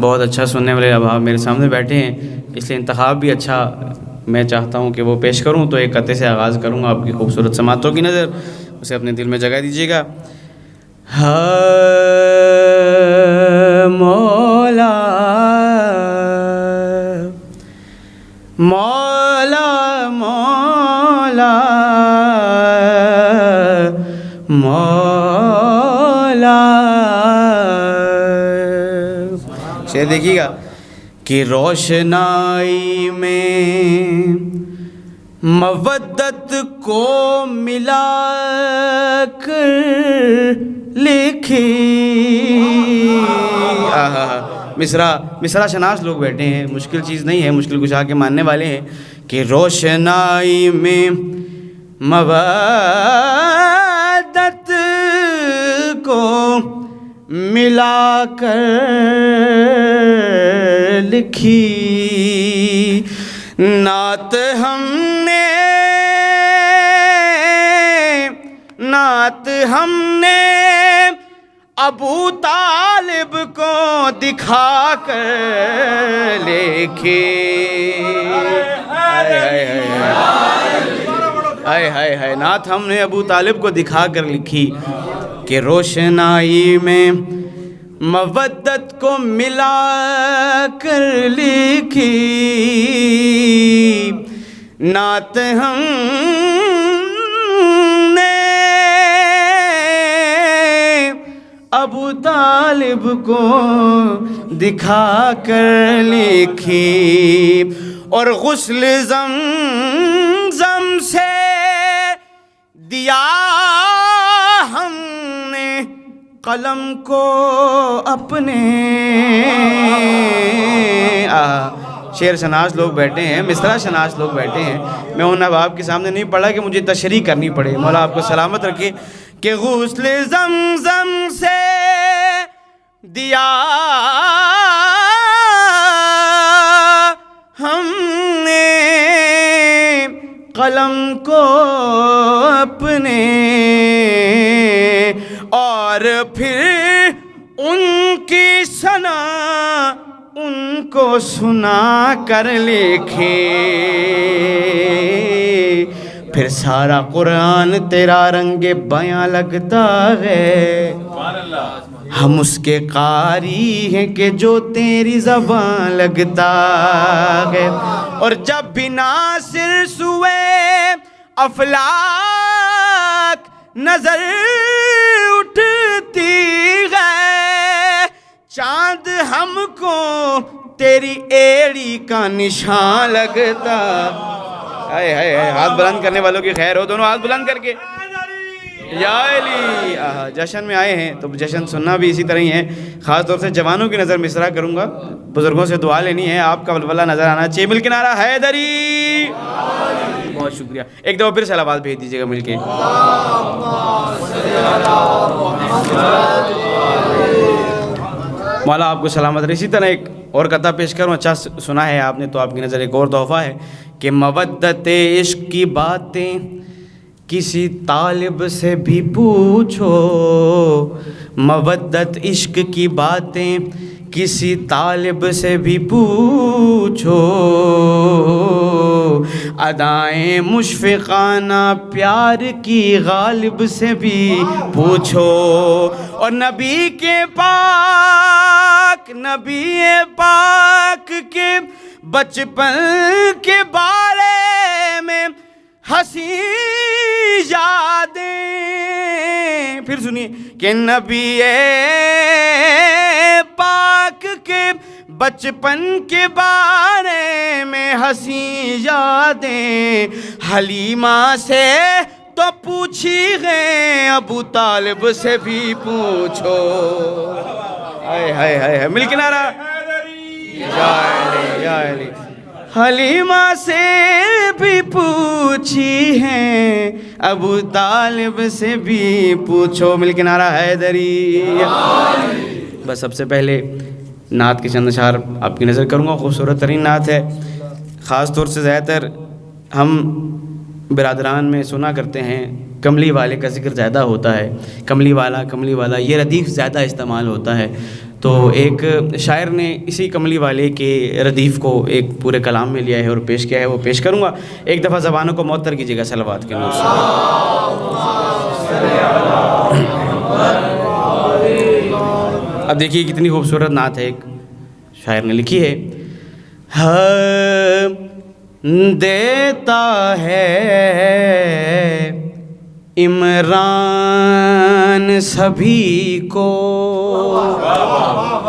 بہت اچھا سننے والے احباب میرے سامنے بیٹھے ہیں، اس لیے انتخاب بھی اچھا میں چاہتا ہوں کہ وہ پیش کروں. تو ایک قطعے سے آغاز کروں گا آپ کی خوبصورت سماعتوں کی نظر اسے اپنے دل میں جگہ دیجیے گا. مولا مولا مولا مولا. شعر دیکھیے گا کہ روشنائی میں مودت کو ملا کر لکھی. مصرع شناس لوگ بیٹھے ہیں، مشکل چیز نہیں ہے، مشکل کشا کے ماننے والے ہیں. کہ روشنائی میں مودت کو ملا کر لکھی نعت ہم نے ابو طالب کو دکھا کر لکھی. ہائے نعت ہم نے ابو طالب کو دکھا کر لکھی کہ روشنائی میں مودت کو ملا کر لکھی نعت ہم نے ابو طالب کو دکھا کر لکھی. اور غسل زمزم سے دیا ہم نے قلم کو اپنے. شعر شناس لوگ بیٹھے ہیں، مصرع شناس لوگ بیٹھے ہیں، میں ان احباب کے سامنے نہیں پڑھا کہ مجھے تشریح کرنی پڑے. مولا آپ کو سلامت رکھے. کہ غسل زمزم سے دیا ہم نے قلم کو اپنے اور پھر ان کی ثنا ان کو سنا کر لکھے. پھر سارا قرآن تیرا رنگ بیاں لگتا ہے، ہم اس کے قاری ہیں کہ جو تیری زبان لگتا ہے. اور جب بھی ناصر سوئے افلاک نظر اٹھتی ہے، چاند ہم کو تیری ایڑی کا نشان لگتا. ہاتھ بلند کرنے والوں کی خیر ہو، دونوں ہاتھ بلند کر کے یا علی. جشن میں آئے ہیں تو جشن سننا بھی اسی طرح ہی ہے. خاص طور سے جوانوں کی نظر مصرع کروں گا، بزرگوں سے دعا لینی ہے، آپ کا ولولہ نظر آنا چاہیے. مل کے نعرہ حیدری. بہت شکریہ. ایک دفعہ پھر سلامات بھیج دیجیے گا مل کے. مولا آپ کو سلامت رہے. اسی طرح ایک اور قطعہ پیش کروں، اچھا سنا ہے آپ نے تو آپ کی نظر ایک اور تحفہ ہے کہ مودت عشق کی باتیں کسی طالب سے بھی پوچھو. مودت عشق کی باتیں کسی طالب سے بھی پوچھو. ادائیں مشفقانہ پیار کی غالب سے بھی پوچھو. اور نبی پاک کے بچپن کے بارے میں ہنسی یادیں. پھر سنیے کہ نبی پاک کے بچپن کے بارے میں ہنسی یادیں حلیمہ سے تو پوچھی گئے، ابو طالب سے بھی پوچھو. ہائے مل کے نعرہ یا علی. حلیمہ سے بھی پوچھی ہیں، ابو طالب سے بھی پوچھو. مل کے نعرہ حیدری. بس سب سے پہلے نعت کے چند اشعار آپ کی نظر کروں گا. خوبصورت ترین نعت ہے. خاص طور سے زیادہ تر ہم برادران میں سنا کرتے ہیں کملی والے کا ذکر زیادہ ہوتا ہے. کملی والا یہ ردیف زیادہ استعمال ہوتا ہے. تو ایک شاعر نے اسی کملی والے کے ردیف کو ایک پورے کلام میں لیا ہے اور پیش کیا ہے، وہ پیش کروں گا. ایک دفعہ زبانوں کو معطر کیجیے گا صلوات کے نور سے. اب دیکھیے کتنی خوبصورت نعت ہے، ایک شاعر نے لکھی ہے. دیتا ہے عمران سبھی کو.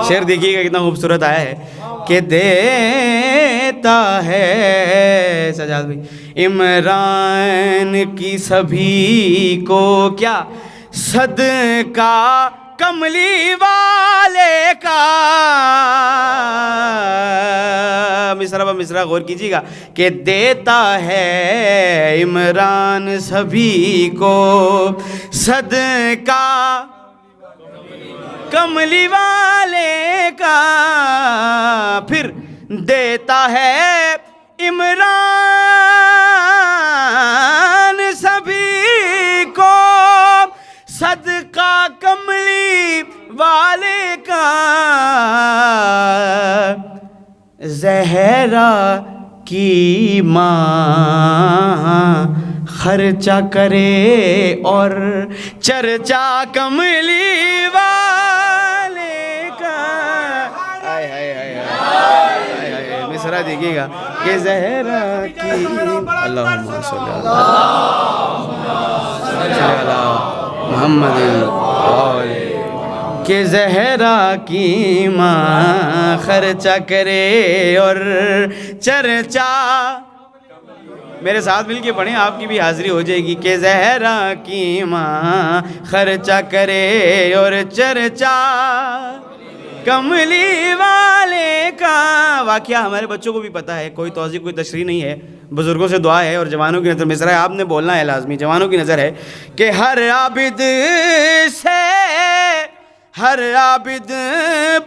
شعر دیکھیے گا کتنا خوبصورت آیا ہے کہ دیتا ہے سجاد بھائی عمران کی سبھی کو کیا صدقہ کملی والے کا. مصرع غور کیجیے گا کہ دیتا ہے عمران سبھی کو صدقہ کملی والے کا. پھر دیتا ہے عمران سبھی کو صدقہ کملی والے کا. زہرا کی ماں خرچہ کرے اور چرچا کملی والے کا. مصرع دیکھیے گا کہ زہرا کی اللہم صلی علی محمد کہ زہرا کی ماں خرچہ کرے اور چرچا. میرے ساتھ مل کے پڑھیں، آپ کی بھی حاضری ہو جائے گی. کہ زہرا کی ماں خرچہ کرے اور چرچا کملی والے کا. واقعہ ہمارے بچوں کو بھی پتہ ہے، کوئی توضیح کوئی تشریح نہیں ہے. بزرگوں سے دعا ہے اور جوانوں کی نظر مصرع ہے، آپ نے بولنا ہے لازمی. جوانوں کی نظر ہے کہ ہر عابد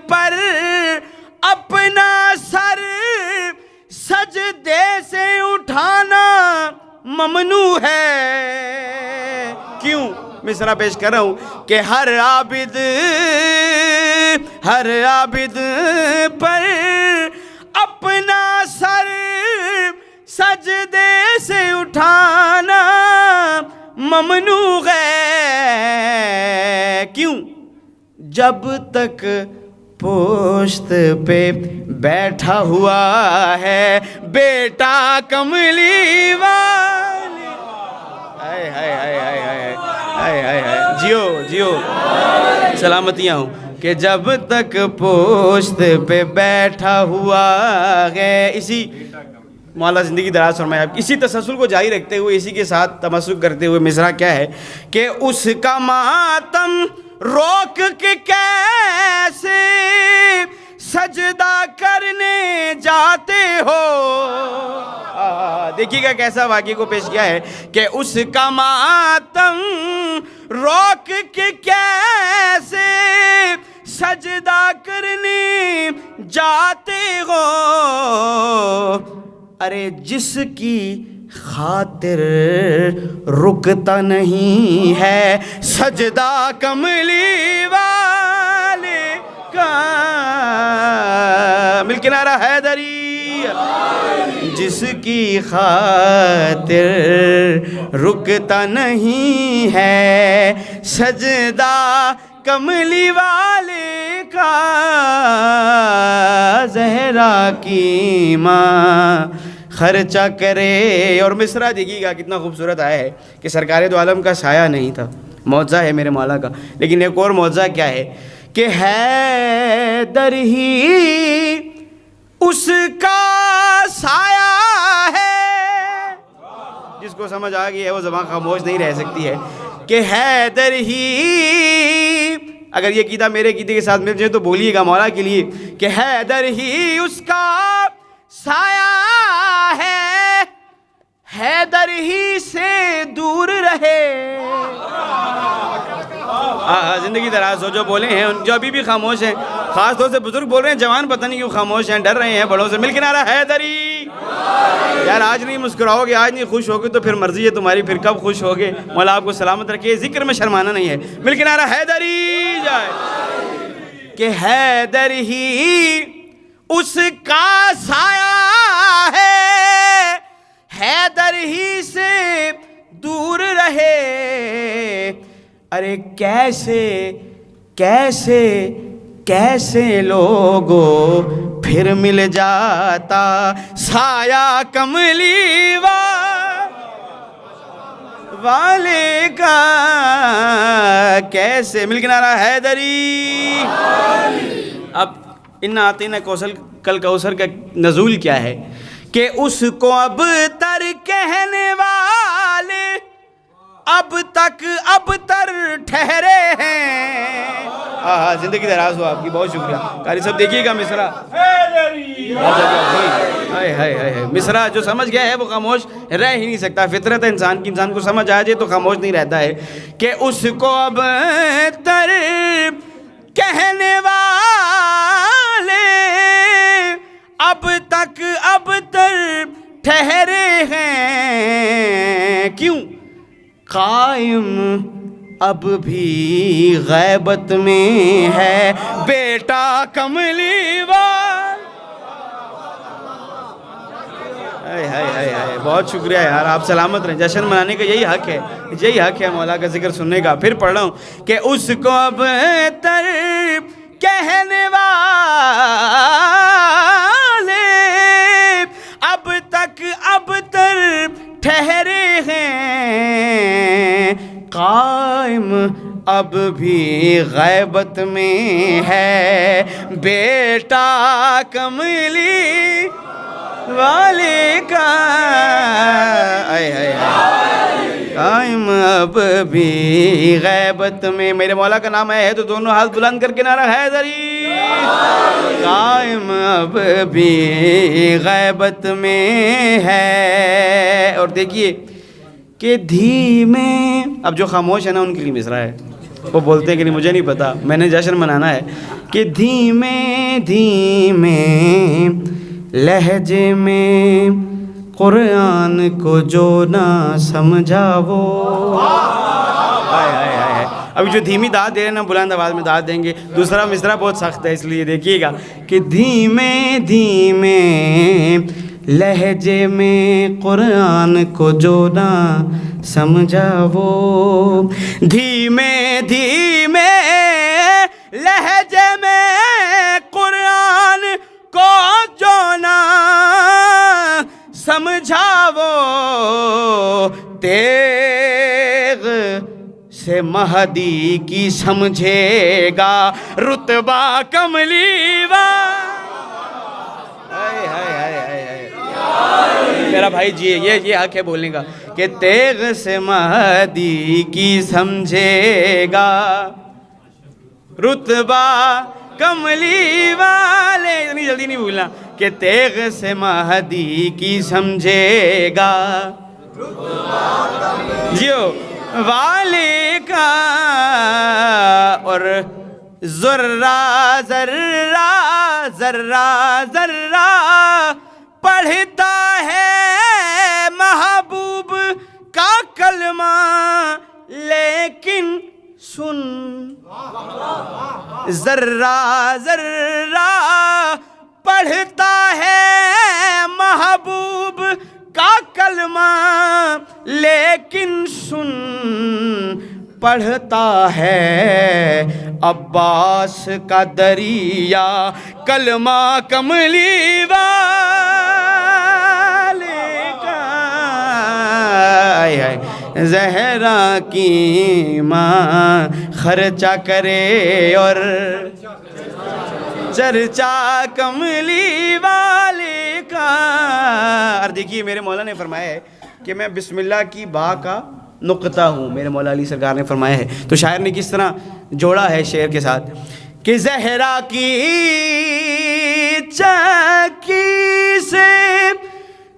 پر اپنا سر سجدے سے اٹھانا ممنوع ہے. کیوں؟ مصرع پیش کر رہا ہوں کہ ہر عابد پر اپنا سر سجدے سے اٹھانا ممنوع ہے. کیوں؟ جب تک پوشت پہ بیٹھا ہوا ہے بیٹا کملی والے. جیو سلامتیاں ہوں. کہ جب تک پوشت پہ بیٹھا ہوا ہے. اسی مولا زندگی دراز فرمائے. آپ اسی تسلسل کو جاری رکھتے ہوئے، اسی کے ساتھ تمسک کرتے ہوئے مصرع کیا ہے کہ اس کا ماتم روک کے کیسے سجدہ کرنے جاتے ہو. دیکھیے گا کیسا واقعے کو پیش کیا ہے کہ اس کا ماتم روک کے کیسے سجدہ کرنے جاتے ہو. ارے جس کی خاطر رکتا نہیں ہے سجدہ کملی والے کا. مل کے نعرہ حیدری. جس کی خاطر رکتا نہیں ہے سجدہ کملی والے کا. زہرا کی ماں خرچہ کرے. اور مصرع دیکھیے گا کتنا خوبصورت آیا ہے کہ سرکار دو عالم کا سایہ نہیں تھا. معجزہ ہے میرے مولا کا. لیکن ایک اور معجزہ کیا ہے کہ حیدر ہی اس کا سایہ ہے. جس کو سمجھ آ گئی ہے وہ زبان خاموش نہیں رہ سکتی ہے کہ حیدر ہی. اگر یہ عقیدہ میرے عقیدے کے ساتھ مل جائے تو بولیے گا مولا کے لیے کہ حیدر ہی اس کا سایہ ہے، حیدر ہی سے دور رہے. زندگی دراز ہو. جو بولے ہیں جو ابھی بھی خاموش ہیں، خاص طور سے بزرگ بول رہے ہیں، جوان پتہ نہیں کیوں خاموش ہیں، ڈر رہے ہیں بڑوں سے. مل کے نعرہ حیدری. یار آج نہیں مسکراؤ گے، آج نہیں خوش ہوگے تو پھر مرضی ہے تمہاری، پھر کب خوش ہوگے. مولا آپ کو سلامت رکھے. ذکر میں شرمانا نہیں ہے. مل کے نعرہ حیدری جائے. کہ حیدر ہی اس کا سایہ ہے، حیدر ہی سے دور رہے. ارے کیسے کیسے کیسے لوگوں پھر مل جاتا سایہ کملی والے کا. کیسے مل کے نعرہ حیدری. اب ان آتینا کل کوثر کا نزول کیا ہے کہ اس کو اب تر کہنے والے اب تر ٹھہرے ہیں. زندگی دراز ہو آپ کی. بہت شکریہ قاری صاحب. دیکھیے گا مصرع مصرع جو سمجھ گیا ہے وہ خاموش رہ ہی نہیں سکتا. فطرت ہے انسان کی، انسان کو سمجھ آ جائے تو خاموش نہیں رہتا ہے. کہ اس کو اب تر کہنے والے اب تر ٹھہرے ہیں. کیوں؟ قائم اب بھی غیبت میں ہے بیٹا کملی وال. بہت شکریہ یار، آپ سلامت رہیں. جشن منانے کا یہی حق ہے، یہی حق ہے مولا کا ذکر سننے کا. پھر پڑھ رہا ہوں کہ اس کو اب تر کہنے والے اب تر ٹھہرے ہیں. قائم اب بھی غیبت میں ہے بیٹا کملی والے کا. قائم اب بھی غیبت میں. میرے مولا کا نام ہے تو دونوں ہاتھ بلند کر کے نعرہ حیدری. قائم اب بھی غیبت میں ہے. اور دیکھیے کہ دھیمے، اب جو خاموش ہے نا ان کے لیے مصرع ہے. وہ بولتے ہیں کہ نہیں مجھے نہیں پتا، میں نے جشن منانا ہے. کہ دھیمے دھیمے لہجے میں قرآن کو جو نہ سمجھا وہ. ابھی جو دھیمی داد دے رہے ہیں نا بلند آواز میں داد دیں گے. دوسرا مصرع بہت سخت ہے اس لیے دیکھیے گا کہ دھیمے دھیمے لہجے میں قرآن کو جو نہ سمجھا وہ. دھیمے دھیمے لہجے میں قرآن کو جو نہ سمجھا وہ. تیغ سے مہدی کی سمجھے گا رتبہ کملی میرا بھائی جی. یہ حق ہے بولنے کا کہ تیغ سے مہدی کی سمجھے گا رتبہ کملی والے. اتنی جلدی نہیں بھولنا کہ تیغ سے مہدی کی سمجھے گا جیو والے کا. اور ذرہ ذرہ ذرہ ذرہ پڑھتا ہے محبوب کا کلمہ لیکن سن. ذرہ ذرہ پڑھتا ہے محبوب کا کلمہ لیکن سن. پڑھتا ہے عباس کا دریا کلمہ کملی والے کا. زہرا کی ماں خرچہ کرے اور چرچا کملی والے کا. اور دیکھیے میرے مولا نے فرمایا ہے کہ میں بسم اللہ کی با کا نقطہ ہوں. میرے مولا علی سرکار نے فرمایا ہے. تو شاعر نے کس طرح جوڑا ہے شعر کے ساتھ کہ زہرا کی چکی سے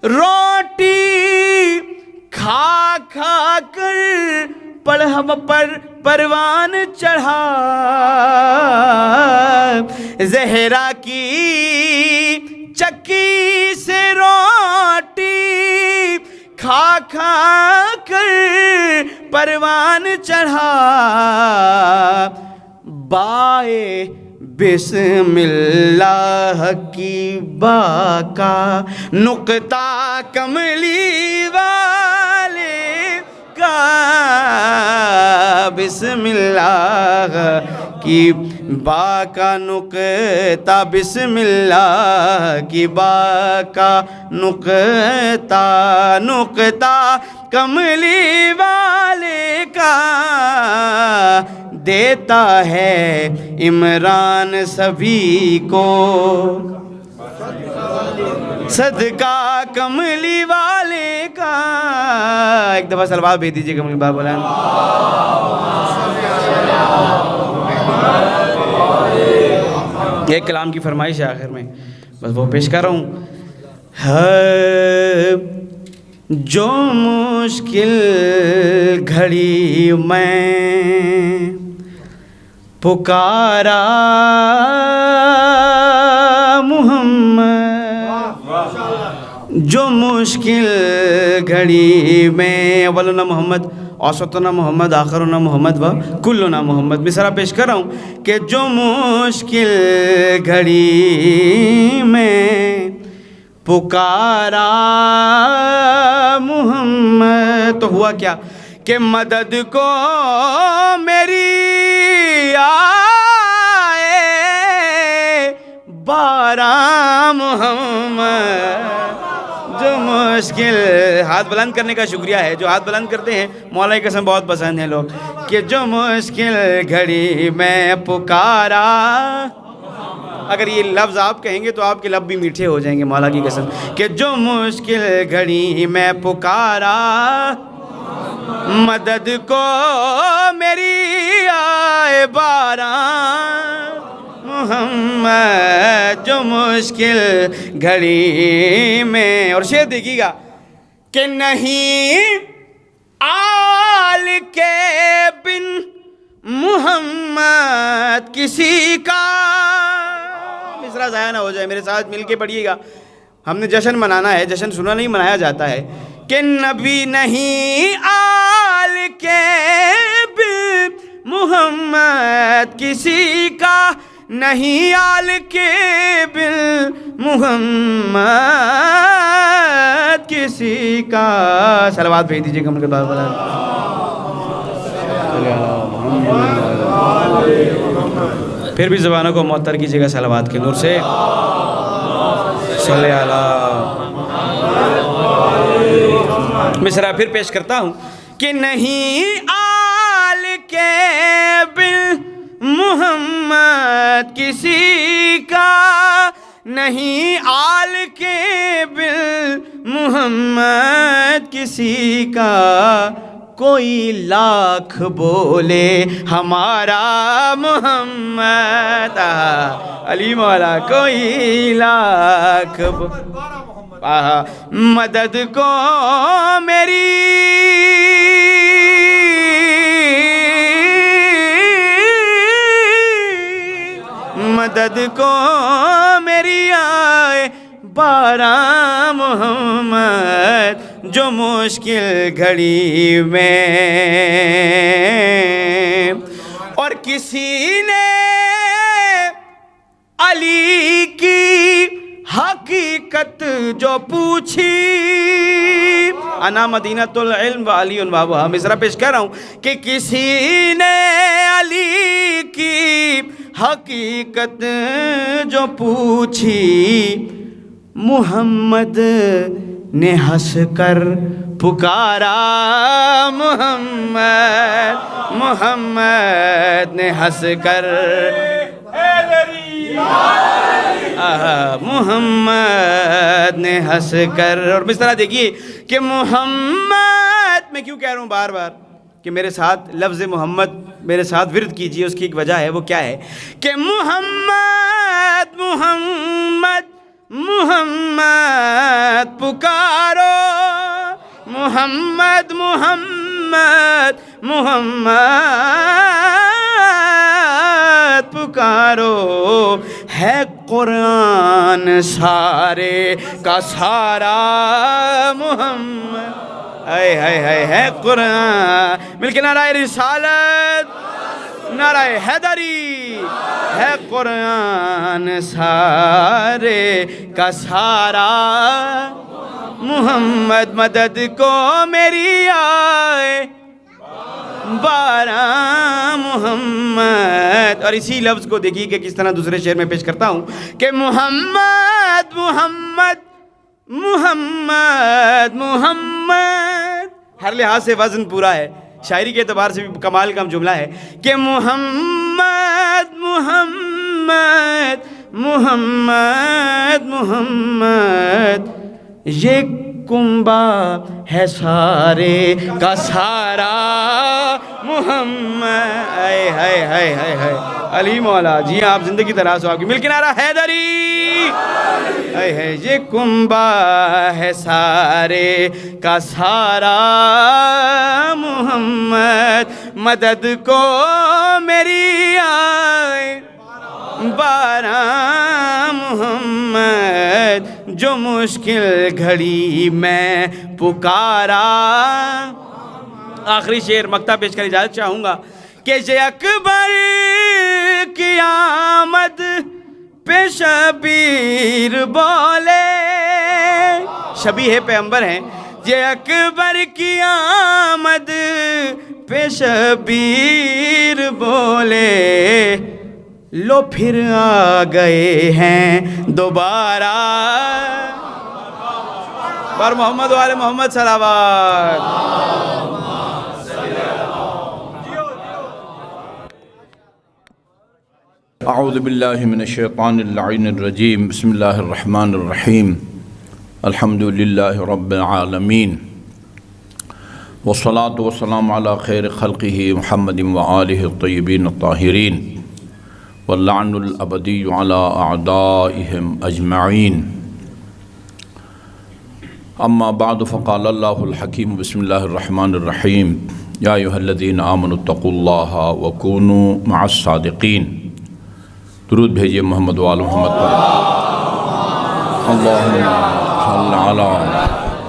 روٹی کھا کھا کر پروان چڑھا. زہرا کی چکی سے روٹی کھا کھا کر پروان چڑھا. بائے بسم اللہ کی با کا نقطہ کملی والے کا، بسم اللہ کی با کا نقطہ، بسم اللہ کی با کا نقطہ، نقطہ کملی والے کا، دیتا ہے عمران سبھی کو صدقہ کملی والے کا۔ ایک دفعہ صلوات بھیج دیجیے کملی بابا بولیں۔ ایک کلام کی فرمائش ہے آخر میں، بس وہ پیش کر رہا ہوں۔ جو مشکل گھڑی میں پکارا محمد، جو مشکل گھڑی میں، اولنا محمد، اوسطنا محمد، آخرنا محمد و کلنا محمد، مصرع پیش کر رہا ہوں کہ جو مشکل گھڑی میں پکارا محمد، تو ہوا کیا کہ مدد کو میری آئے بارہ محمد، جو مشکل، ہاتھ بلند کرنے کا شکریہ ہے، جو ہاتھ بلند کرتے ہیں مولا کی قسم بہت پسند ہیں لوگ، کہ جو مشکل گھڑی میں پکارا، اگر یہ لفظ آپ کہیں گے تو آپ کے لب بھی میٹھے ہو جائیں گے مولا کی قسم، کہ جو مشکل گھڑی میں پکارا مدد کو میری آئے باران محمد، جو مشکل گھڑی میں، اور شعر دیکھیے گا کہ نہیں آل کے بن محمد کسی کا، مصرع ضائع نہ ہو جائے، میرے ساتھ مل کے پڑھیے گا، ہم نے جشن منانا ہے، جشن سنا نہیں منایا جاتا ہے، کہ نبی نہیں آل کے بن محمد کسی کا، نہیں آل کے بن محمد کسی کا، صلوات بھیج دیجیے کم کے بعد بلا، پھر بھی زبانوں کو معطر کیجیے گا صلوات کے نور سے، صلی اللہ۔ مصرع پھر پیش کرتا ہوں کہ نہیں آل کے بن محمد کسی کا، نہیں آل کے بن محمد کسی کا، کوئی لاکھ بولے ہمارا محمد، علی مولا کوئی لاکھ مدد کو میری مدد کو میری آئے بارہ محمد، جو مشکل گھڑی میں، اور کسی نے علی کی حقیقت جو پوچھی، انا مدینۃ العلم و علی بابا، مصرع پیش کر رہا ہوں کہ کسی نے علی کی حقیقت جو پوچھی، محمد نے ہنس کر پکارا محمد، محمد نے ہنس کر محمد نے ہنس کر، اور اس طرح دیکھیے کہ محمد، میں کیوں کہہ رہا ہوں بار بار کہ میرے ساتھ لفظ محمد میرے ساتھ ورد کیجئے، اس کی ایک وجہ ہے، وہ کیا ہے کہ محمد محمد محمد پکارو، محمد محمد محمد پکارو، ہے قرآن سارے کا سارا محمد، ہے قرآن، مل کے نعرہ رسالت، نعرہ حیدری ہے قرآن سارے کا سارا، محمد مدد کو میری آئے بارہ محمد۔ اور اسی لفظ کو دیکھیے کہ کس طرح دوسرے شعر میں پیش کرتا ہوں کہ محمد محمد محمد محمد، ہر لحاظ سے وزن پورا ہے، شاعری کے اعتبار سے بھی کمال کا جملہ ہے کہ محمد محمد محمد محمد، یہ کنبہ ہے سارے کا سارا محمد۔ ہائے ہائے ہائے ہائے ہائے علی مولا، جی آپ زندگی تراس ہو آپ کی، مل کے نعرہ حیدری، ہائے ہائے یہ کنبہ ہے سارے کا سارا، محمد مدد کو میری آئے بارہ محمد، جو مشکل گھڑی میں پکارا۔ آخری شعر مقطع پیش کر اجازت چاہوں گا کہ یہ اکبر کی آمد پہ شبیر بولے، شبیہ پیغمبر ہیں، یہ اکبر کی آمد پہ شبیر بولے، لو پھر آ گئے ہیں دوبارہ، بار محمد و آل محمد صلوات۔ اعوذ باللہ من الشیطان اللعین الرجیم، بسم اللہ الرحمن الرحیم، الحمد للہ رب العالمین، والصلاة والسلام علی خیر خلقہ محمد وآلہ الطیبین الطاہرین، واللعن الابدی علی اعدائہم اجمعین۔ اما بعد فقال اللہ الحکیم بسم اللہ الرحمن الرحیم، یا ایھا الذین آمنوا اتقوا اللہ وکونوا مع الصادقین۔ درود بھیجئے محمد و آل محمد پر۔ اللہم صل علی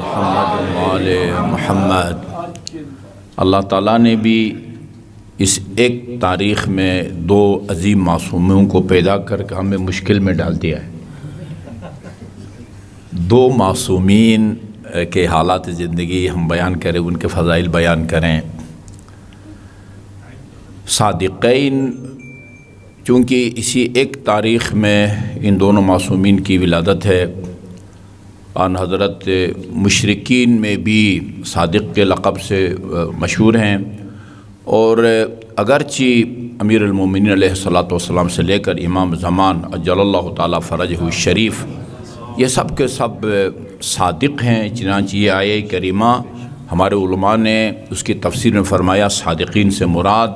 محمد و آل محمد۔ اللہ تعالیٰ نے بھی اس ایک تاریخ میں دو عظیم معصوموں کو پیدا کر کے ہمیں مشکل میں ڈال دیا ہے۔ دو معصومین کے حالات زندگی ہم بیان کریں، ان کے فضائل بیان کریں۔ صادقین، چونکہ اسی ایک تاریخ میں ان دونوں معصومین کی ولادت ہے، آن حضرت مشرکین میں بھی صادق کے لقب سے مشہور ہیں، اور اگرچہ امیر المومنین علیہ السلام سے لے کر امام زمان اجل اللہ تعالیٰ فرجہ الشریف، یہ سب کے سب صادق ہیں۔ چنانچہ یہ آیہ کریمہ ہمارے علماء نے اس کی تفسیر میں فرمایا، صادقین سے مراد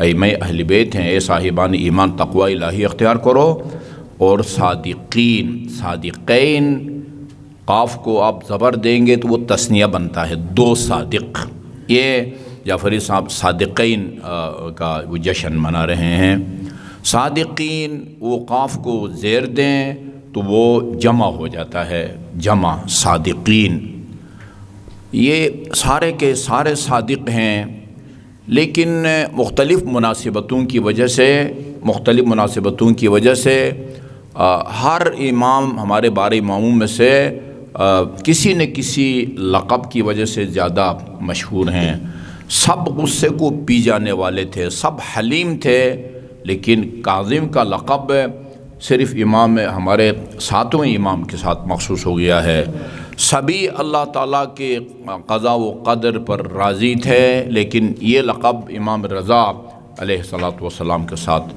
ائمہ اہل بیت ہیں، اے صاحبان ایمان تقوی الہی اختیار کرو۔ اور صادقین، صادقین، قاف کو آپ زبر دیں گے تو وہ تثنیہ بنتا ہے، دو صادق۔ یہ جعفری صاحب صادقین کا وہ جشن منا رہے ہیں۔ صادقین، وہ قاف کو زیر دیں تو وہ جمع ہو جاتا ہے، جمع صادقین۔ یہ سارے کے سارے صادق ہیں، لیکن مختلف مناسبتوں کی وجہ سے ہر امام، ہمارے بارہ اماموں میں سے کسی نہ کسی لقب کی وجہ سے زیادہ مشہور ہیں۔ سب غصے کو پی جانے والے تھے، سب حلیم تھے، لیکن کاظم کا لقب صرف امام، ہمارے ساتویں امام کے ساتھ مخصوص ہو گیا ہے۔ سبھی اللہ تعالیٰ کے قضاء و قدر پر راضی تھے، لیکن یہ لقب امام رضا علیہ السلام کے ساتھ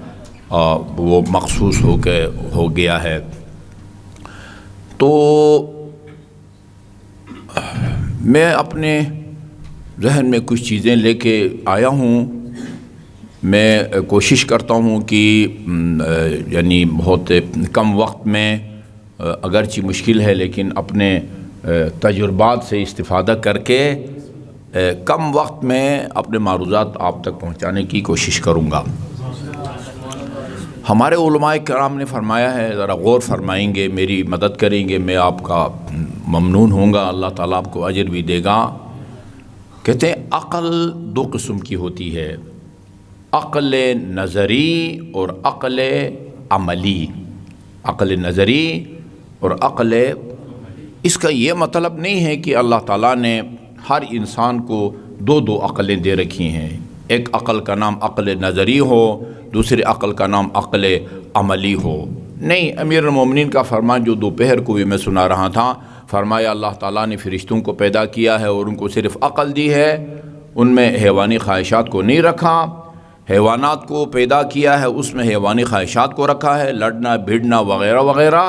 وہ مخصوص ہو گیا ہے۔ تو میں اپنے ذہن میں کچھ چیزیں لے کے آیا ہوں۔ میں کوشش کرتا ہوں کہ یعنی بہت کم وقت میں، اگرچہ مشکل ہے لیکن اپنے تجربات سے استفادہ کر کے کم وقت میں اپنے معروضات آپ تک پہنچانے کی کوشش کروں گا۔ ہمارے علماء کرام نے فرمایا ہے، ذرا غور فرمائیں گے، میری مدد کریں گے، میں آپ کا ممنون ہوں گا، اللہ تعالیٰ آپ کو اجر بھی دے گا۔ کہتے ہیں عقل دو قسم کی ہوتی ہے، عقل نظری اور عقل عملی. عقل نظری اور عقل، اس کا یہ مطلب نہیں ہے کہ اللہ تعالیٰ نے ہر انسان کو دو دو عقلیں دے رکھی ہیں. ایک عقل کا نام عقل نظری ہو، دوسری عقل کا نام عقل عملی ہو. نہیں، امیر المومنین کا فرمان جو دوپہر کو بھی میں سنا رہا تھا، فرمایا اللہ تعالیٰ نے فرشتوں کو پیدا کیا ہے اور ان کو صرف عقل دی ہے، ان میں حیوانی خواہشات کو نہیں رکھا. حیوانات کو پیدا کیا ہے، اس میں حیوانی خواہشات کو رکھا ہے، لڑنا بھیڑنا وغیرہ وغیرہ،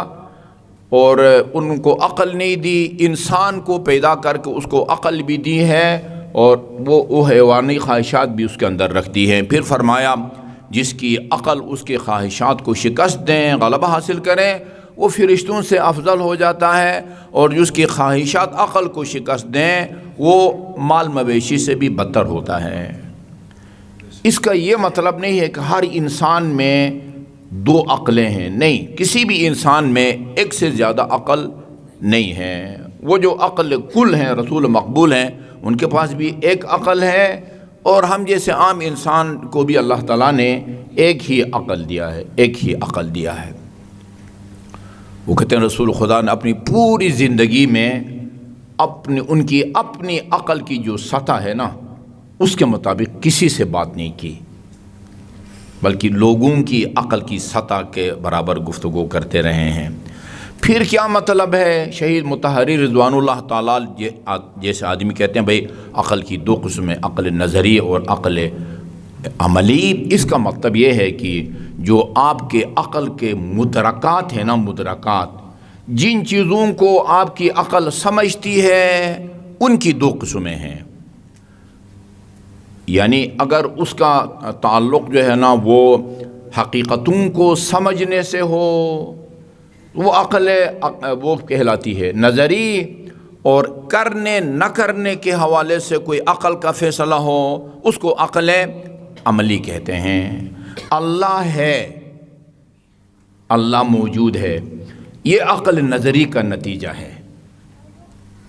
اور ان کو عقل نہیں دی. انسان کو پیدا کر کے اس کو عقل بھی دی ہے اور وہ حیوانی خواہشات بھی اس کے اندر رکھتی ہیں. پھر فرمایا جس کی عقل اس کے خواہشات کو شکست دیں، غلبہ حاصل کریں، وہ فرشتوں سے افضل ہو جاتا ہے، اور جس کی خواہشات عقل کو شکست دیں وہ مال مویشی سے بھی بدتر ہوتا ہے. اس کا یہ مطلب نہیں ہے کہ ہر انسان میں دو عقلیں ہیں. نہیں، کسی بھی انسان میں ایک سے زیادہ عقل نہیں ہے. وہ جو عقل کل ہیں، رسول مقبول ہیں، ان کے پاس بھی ایک عقل ہے، اور ہم جیسے عام انسان کو بھی اللہ تعالیٰ نے ایک ہی عقل دیا ہے، ایک ہی عقل دیا ہے. وہ کہتے ہیں رسول خدا نے اپنی پوری زندگی میں ان کی اپنی عقل کی جو سطح ہے نا، اس کے مطابق کسی سے بات نہیں کی، بلکہ لوگوں کی عقل کی سطح کے برابر گفتگو کرتے رہے ہیں. پھر کیا مطلب ہے؟ شہید مطہری رضوان اللہ تعالیٰ جیسے آدمی کہتے ہیں بھئی عقل کی دو قسمیں، عقل نظری اور عقل عملی. اس کا مطلب یہ ہے کہ جو آپ کے عقل کے مدرکات ہیں نا، مدرکات، جن چیزوں کو آپ کی عقل سمجھتی ہے، ان کی دو قسمیں ہیں. یعنی اگر اس کا تعلق جو ہے نا وہ حقیقتوں کو سمجھنے سے ہو، وہ عقل وہ کہلاتی ہے نظری، اور کرنے نہ کرنے کے حوالے سے کوئی عقل کا فیصلہ ہو، اس کو عقل عملی کہتے ہیں. اللہ ہے، اللہ موجود ہے، یہ عقل نظری کا نتیجہ ہے،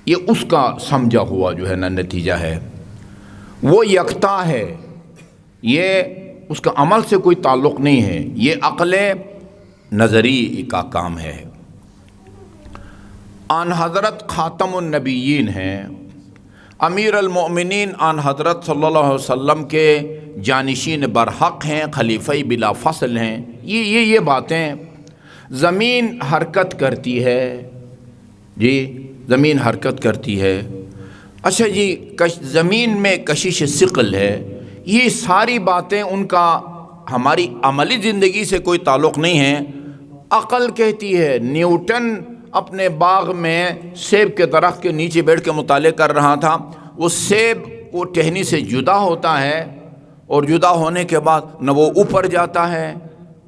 یہ اس کا سمجھا ہوا جو ہے نا نتیجہ ہے. وہ یکتا ہے، یہ اس کا عمل سے کوئی تعلق نہیں ہے، یہ عقل نظری کا کام ہے. آن حضرت خاتم النبیین ہیں، امیر المؤمنین آن حضرت صلی اللہ علیہ وسلم کے جانشین برحق ہیں، خلیفہ بلا فصل ہیں. یہ باتیں. زمین حرکت کرتی ہے، جی زمین حرکت کرتی ہے. اچھا جی، زمین میں کشش ثقل ہے. یہ ساری باتیں ان کا ہماری عملی زندگی سے کوئی تعلق نہیں ہے. عقل کہتی ہے، نیوٹن اپنے باغ میں سیب کے درخت کے نیچے بیٹھ کے مطالعہ کر رہا تھا. وہ سیب وہ ٹہنی سے جدا ہوتا ہے، اور جدا ہونے کے بعد نہ وہ اوپر جاتا ہے،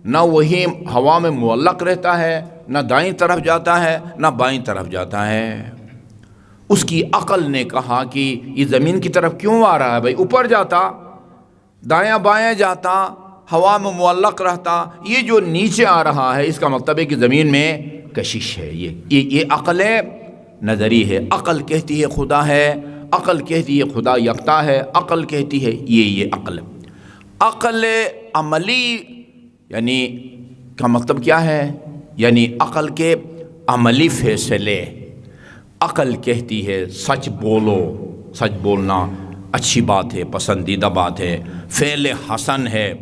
نہ وہی ہوا میں معلق رہتا ہے، نہ دائیں طرف جاتا ہے نہ بائیں طرف جاتا ہے. اس کی عقل نے کہا کہ یہ زمین کی طرف کیوں آ رہا ہے بھائی؟ اوپر جاتا، دایاں بایاں جاتا، ہوا میں معلق رہتا. یہ جو نیچے آ رہا ہے، اس کا مطلب ہے کہ زمین میں کشش ہے. یہ عقل نظری ہے. عقل کہتی ہے خدا ہے، عقل کہتی ہے خدا یکتا ہے، عقل کہتی ہے یہ عقل. عقل عملی یعنی کا مطلب کیا ہے؟ یعنی عقل کے عملی فیصلے. عقل کہتی ہے سچ بولو، سچ بولنا اچھی بات ہے، پسندیدہ بات ہے، فعل حسن ہے.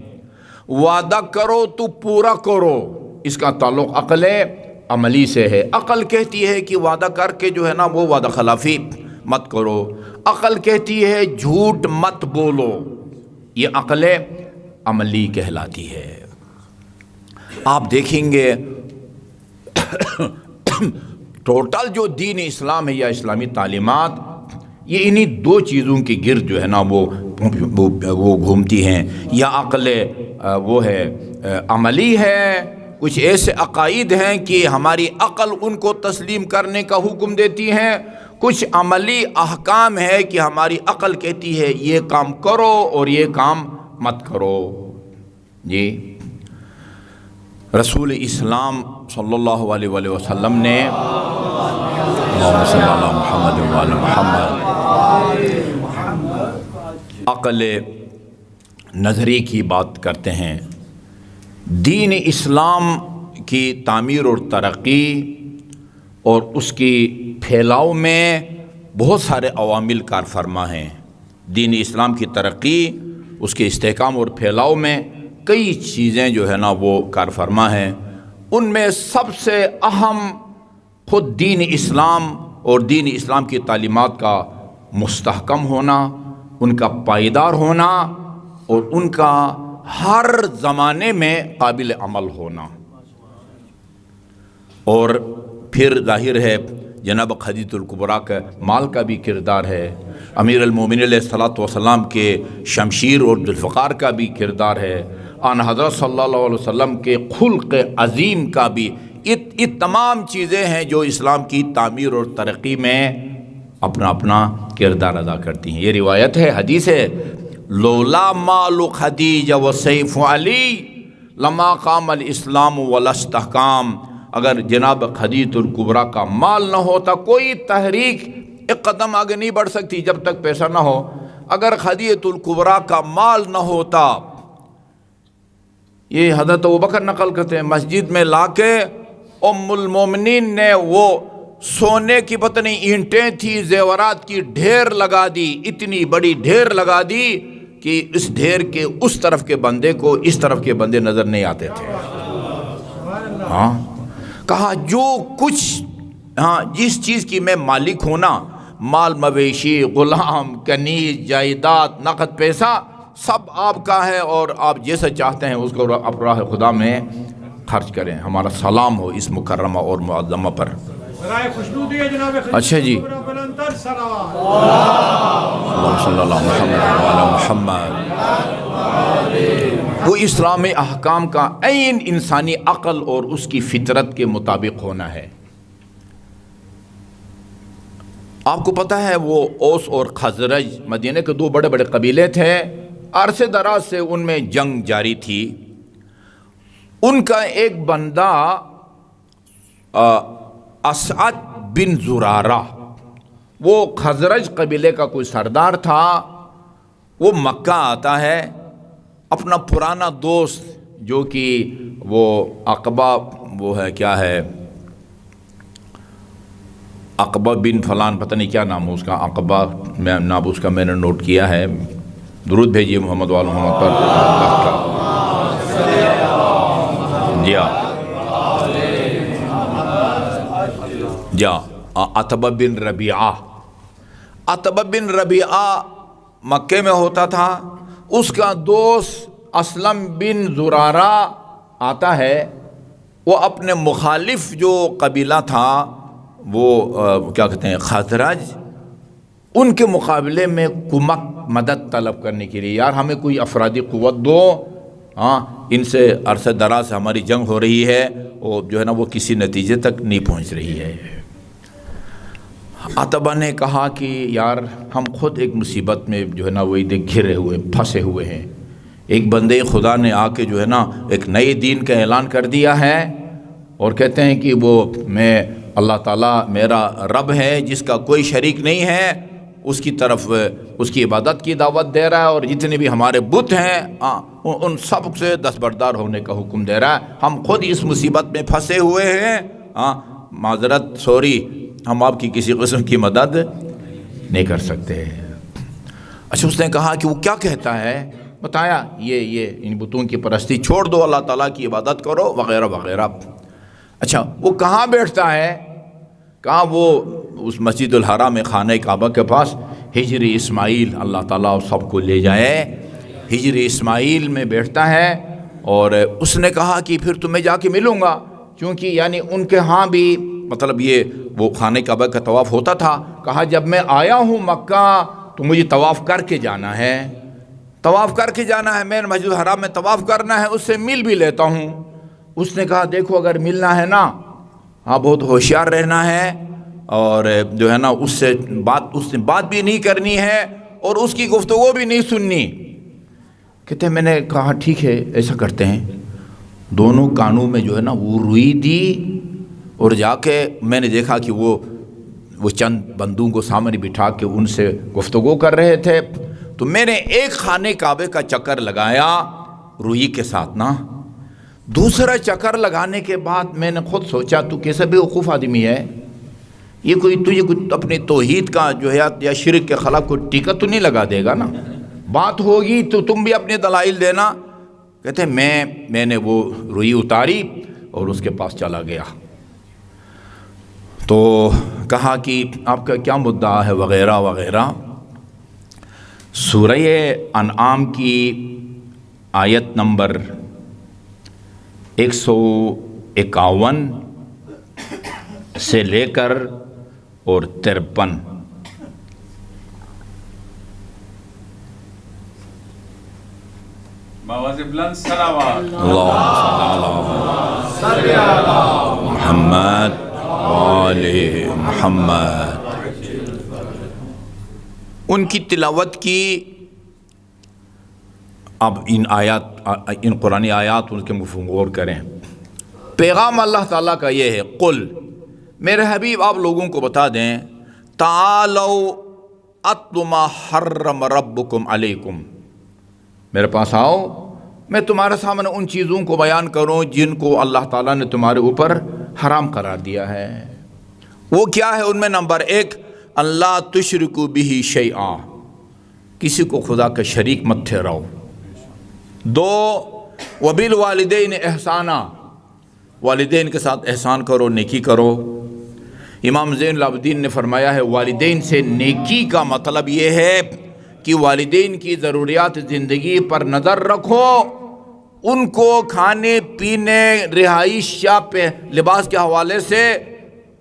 وعدہ کرو تو پورا کرو، اس کا تعلق عقل عملی سے ہے. عقل کہتی ہے کہ وعدہ کر کے جو ہے نا وہ وعدہ خلافی مت کرو. عقل کہتی ہے جھوٹ مت بولو. یہ عقل عملی کہلاتی ہے. آپ دیکھیں گے ٹوٹل جو دین اسلام ہے یا اسلامی تعلیمات، یہ انہی دو چیزوں کے گرد جو ہے نا وہ گھومتی ہیں. یا عقل وہ ہے عملی ہے، کچھ ایسے عقائد ہیں کہ ہماری عقل ان کو تسلیم کرنے کا حکم دیتی ہیں. کچھ عملی احکام ہے کہ ہماری عقل کہتی ہے یہ کام کرو اور یہ کام مت کرو. جی رسول اسلام صلی اللہ علیہ وسلم نے اللہم صلی اللہ محمد وعلی محمد عقل نظریے کی بات کرتے ہیں، دین اسلام کی تعمیر اور ترقی اور اس کی پھیلاؤ میں بہت سارے عوامل کار فرما ہیں۔ دین اسلام کی ترقی، اس کے استحکام اور پھیلاؤ میں کئی چیزیں جو ہے نا وہ کار فرما ہیں۔ ان میں سب سے اہم خود دین اسلام اور دین اسلام کی تعلیمات کا مستحکم ہونا، ان کا پائیدار ہونا اور ان کا ہر زمانے میں قابل عمل ہونا۔ اور پھر ظاہر ہے جناب خدیجہ الکبریٰ کا مال کا بھی کردار ہے، امیر المومنین علیہ الصلوۃ والسلام کے شمشیر اور ذوالفقار کا بھی کردار ہے، آن حضرت صلی اللہ علیہ وسلم کے خلق عظیم کا بھی، یہ تمام چیزیں ہیں جو اسلام کی تعمیر اور ترقی میں اپنا اپنا کردار ادا کرتی ہیں۔ یہ روایت ہے، حدیث ہے، لولا مال خدیجہ و سیف علی لما قام الاسلام ولا استحکام۔ اگر جناب خدیجہ الکبریٰ کا مال نہ ہوتا کوئی تحریک ایک قدم آگے نہیں بڑھ سکتی جب تک پیسہ نہ ہو۔ اگر خدیجہ الکبریٰ کا مال نہ ہوتا، یہ حضرت ابوبکر نقل کرتے ہیں، مسجد میں لا کے ام المومنین نے وہ سونے کی پتہ نہیں اینٹیں تھی، زیورات کی ڈھیر لگا دی، اتنی بڑی ڈھیر لگا دی کہ اس ڈھیر کے اس طرف کے بندے کو اس طرف کے بندے نظر نہیں آتے تھے۔ ہاں، کہا جو کچھ جس چیز کی میں مالک ہوں نا، مال مویشی، غلام، کنیز، جائیداد، نقد پیسہ، سب آپ کا ہے اور آپ جیسا چاہتے ہیں اس کو آپ راہ خدا میں خرچ کریں۔ ہمارا سلام ہو اس مکرمہ اور معظمہ پر۔ اچھا جی، صلی اللہ علیہ محمد۔ وہ اسلامی احکام کا عین انسانی عقل اور اس کی فطرت کے مطابق ہونا ہے۔ آپ کو پتہ ہے وہ اوس اور خزرج مدینہ کے دو بڑے بڑے قبیلے تھے، عرصے دراز سے ان میں جنگ جاری تھی۔ ان کا ایک بندہ اسعد بن زرارہ، وہ خزرج قبیلے کا کوئی سردار تھا، وہ مکہ آتا ہے، اپنا پرانا دوست جو کہ وہ عقبہ، وہ ہے کیا ہے، عقبہ بن فلان، پتہ نہیں کیا نام ہے اس کا، عقبہ میں نام اس کا میں نے نوٹ کیا ہے، درود بھیجیے محمد وال محمد پر۔ جا عتبہ بن ربیعہ، عتبہ بن ربیعہ مکے میں ہوتا تھا، اس کا دوست اسلم بن زرارہ آتا ہے، وہ اپنے مخالف جو قبیلہ تھا وہ کیا کہتے ہیں خزرج، ان کے مقابلے میں کمک مدد طلب کرنے کے لیے، یار ہمیں کوئی افرادی قوت دو، ہاں ان سے عرصہ دراز سے ہماری جنگ ہو رہی ہے اور جو ہے نا وہ کسی نتیجے تک نہیں پہنچ رہی ہے۔ عتبہ نے کہا کہ یار ہم خود ایک مصیبت میں جو ہے نا وہ گھرے ہوئے پھنسے ہوئے ہیں، ایک بندے خدا نے آ کے جو ہے نا ایک نئے دین کا اعلان کر دیا ہے اور کہتے ہیں کہ وہ میں اللہ تعالیٰ میرا رب ہے جس کا کوئی شریک نہیں ہے، اس کی طرف اس کی عبادت کی دعوت دے رہا ہے اور جتنے بھی ہمارے بت ہیں ان سب سے دستبردار ہونے کا حکم دے رہا ہے، ہم خود اس مصیبت میں پھنسے ہوئے ہیں، معذرت سوری ہم آپ کی کسی قسم کی مدد نہیں کر سکتے۔ اچھا اس نے کہا کہ وہ کیا کہتا ہے، بتایا یہ ان بتوں کی پرستی چھوڑ دو، اللہ تعالیٰ کی عبادت کرو وغیرہ وغیرہ۔ اچھا وہ کہاں بیٹھتا ہے، کہاں وہ اس مسجد الحرام میں خانہ کعبہ کے پاس ہجر اسماعیل، اللہ تعالیٰ سب کو لے جائے، ہجر اسماعیل میں بیٹھتا ہے۔ اور اس نے کہا کہ پھر تمہیں جا کے ملوں گا، کیونکہ یعنی ان کے ہاں بھی مطلب یہ وہ خانہ کعبہ کا طواف ہوتا تھا، کہا جب میں آیا ہوں مکہ تو مجھے طواف کر کے جانا ہے، طواف کر کے جانا ہے، میں مسجد الحرام میں طواف کرنا ہے، اس سے مل بھی لیتا ہوں۔ اس نے کہا دیکھو اگر ملنا ہے نا، ہاں بہت ہوشیار رہنا ہے اور جو ہے نا اس سے بات بھی نہیں کرنی ہے اور اس کی گفتگو بھی نہیں سننی۔ کہتے ہیں میں نے کہا ٹھیک ہے ایسا کرتے ہیں، دونوں کانوں میں جو ہے نا وہ روئی دی اور جا کے میں نے دیکھا کہ وہ چند بندوں کو سامنے بٹھا کے ان سے گفتگو کر رہے تھے، تو میں نے ایک خانے کعبے کا چکر لگایا روئی کے ساتھ نا، دوسرا چکر لگانے کے بعد میں نے خود سوچا تو کیسا بیوقوف آدمی ہے، یہ کوئی تجھے کوئی اپنی توحید کا جو ہے یا شرک کے خلاف کوئی ٹیکہ تو نہیں لگا دے گا نا، بات ہوگی تو تم بھی اپنے دلائل دینا۔ کہتے میں نے وہ روئی اتاری اور اس کے پاس چلا گیا، تو کہا کہ آپ کا کیا مدعا ہے وغیرہ وغیرہ۔ سورہ انعام کی آیت نمبر 151 سے لے کر اور 53، اللہم صلی علی محمد آل محمد، ان کی تلاوت کی۔ اب ان قرآنی آیات ان کے مفہوم غور کریں۔ پیغام اللہ تعالیٰ کا یہ ہے، قل، میرے حبیب آپ لوگوں کو بتا دیں، تعالوا اتل ما حرم ربکم علیکم، میرے پاس آؤ، میں تمہارے سامنے ان چیزوں کو بیان کروں جن کو اللہ تعالیٰ نے تمہارے اوپر حرام قرار دیا ہے۔ وہ کیا ہے؟ ان میں نمبر 1، اللہ تشرکوا بہ شیئا، کسی کو خدا کا شریک مت ٹھہراؤ۔ 2، وبالوالدین احسانا، والدین کے ساتھ احسان کرو، نیکی کرو۔ امام زین العابدین نے فرمایا ہے والدین سے نیکی کا مطلب یہ ہے کہ والدین کی ضروریات زندگی پر نظر رکھو، ان کو کھانے پینے، رہائش یا لباس کے حوالے سے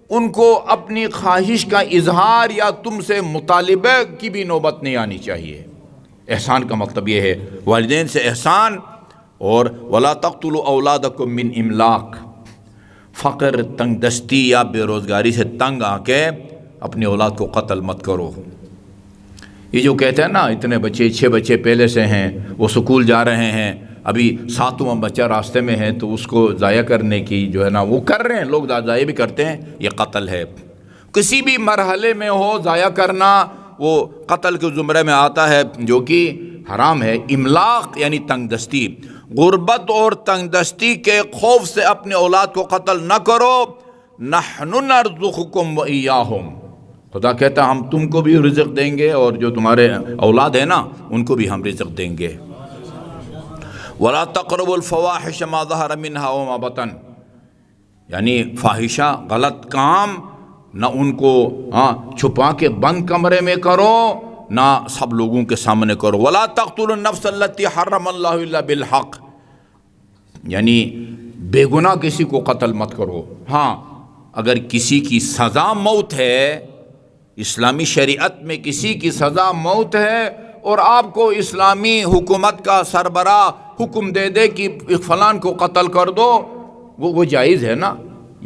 ان کو اپنی خواہش کا اظہار یا تم سے مطالبہ کی بھی نوبت نہیں آنی چاہیے۔ احسان کا مطلب یہ ہے والدین سے احسان۔ اور وَلَا تَقْتُلُوا أَوْلَادَكُم مِّنْ إِمْلَاقٍ، فقر، تنگ دستی یا بے روزگاری سے تنگ آ کے اپنی اولاد کو قتل مت کرو۔ یہ جو کہتے ہیں نا اتنے بچے، 6 بچے پہلے سے ہیں، وہ سکول جا رہے ہیں، ابھی 7واں بچہ راستے میں ہے تو اس کو ضائع کرنے کی جو ہے نا وہ کر رہے ہیں لوگ، ضائع بھی کرتے ہیں، یہ قتل ہے۔ کسی بھی مرحلے میں ہو ضائع کرنا وہ قتل کے زمرے میں آتا ہے، جو کہ حرام ہے۔ املاق یعنی تنگ دستی، غربت اور تنگ دستی کے خوف سے اپنے اولاد کو قتل نہ کرو۔ نحن نرزقکم وإیاہم، خدا کہتا ہے ہم تم کو بھی رزق دیں گے اور جو تمہارے اولاد ہیں نا ان کو بھی ہم رزق دیں گے۔ وَلَا تَقْرَبُوا الْفَوَاحِشَ مَا ظَهَرَ مِنْهَا وَمَا بَطَنَ، یعنی فاحشہ، غلط کام نہ ان کو چھپا کے بند کمرے میں کرو، نہ سب لوگوں کے سامنے کرو۔ وَلَا تَقْتُلُوا النَّفْسَ الَّتِي حَرَّمَ اللَّهُ إِلَّا بِالْحَقِّ، یعنی بے گناہ کسی کو قتل مت کرو۔ ہاں اگر کسی کی سزا موت ہے، اسلامی شریعت میں کسی کی سزا موت ہے اور آپ کو اسلامی حکومت کا سربراہ حکم دے دے کہ فلان کو قتل کر دو، وہ جائز ہے نا،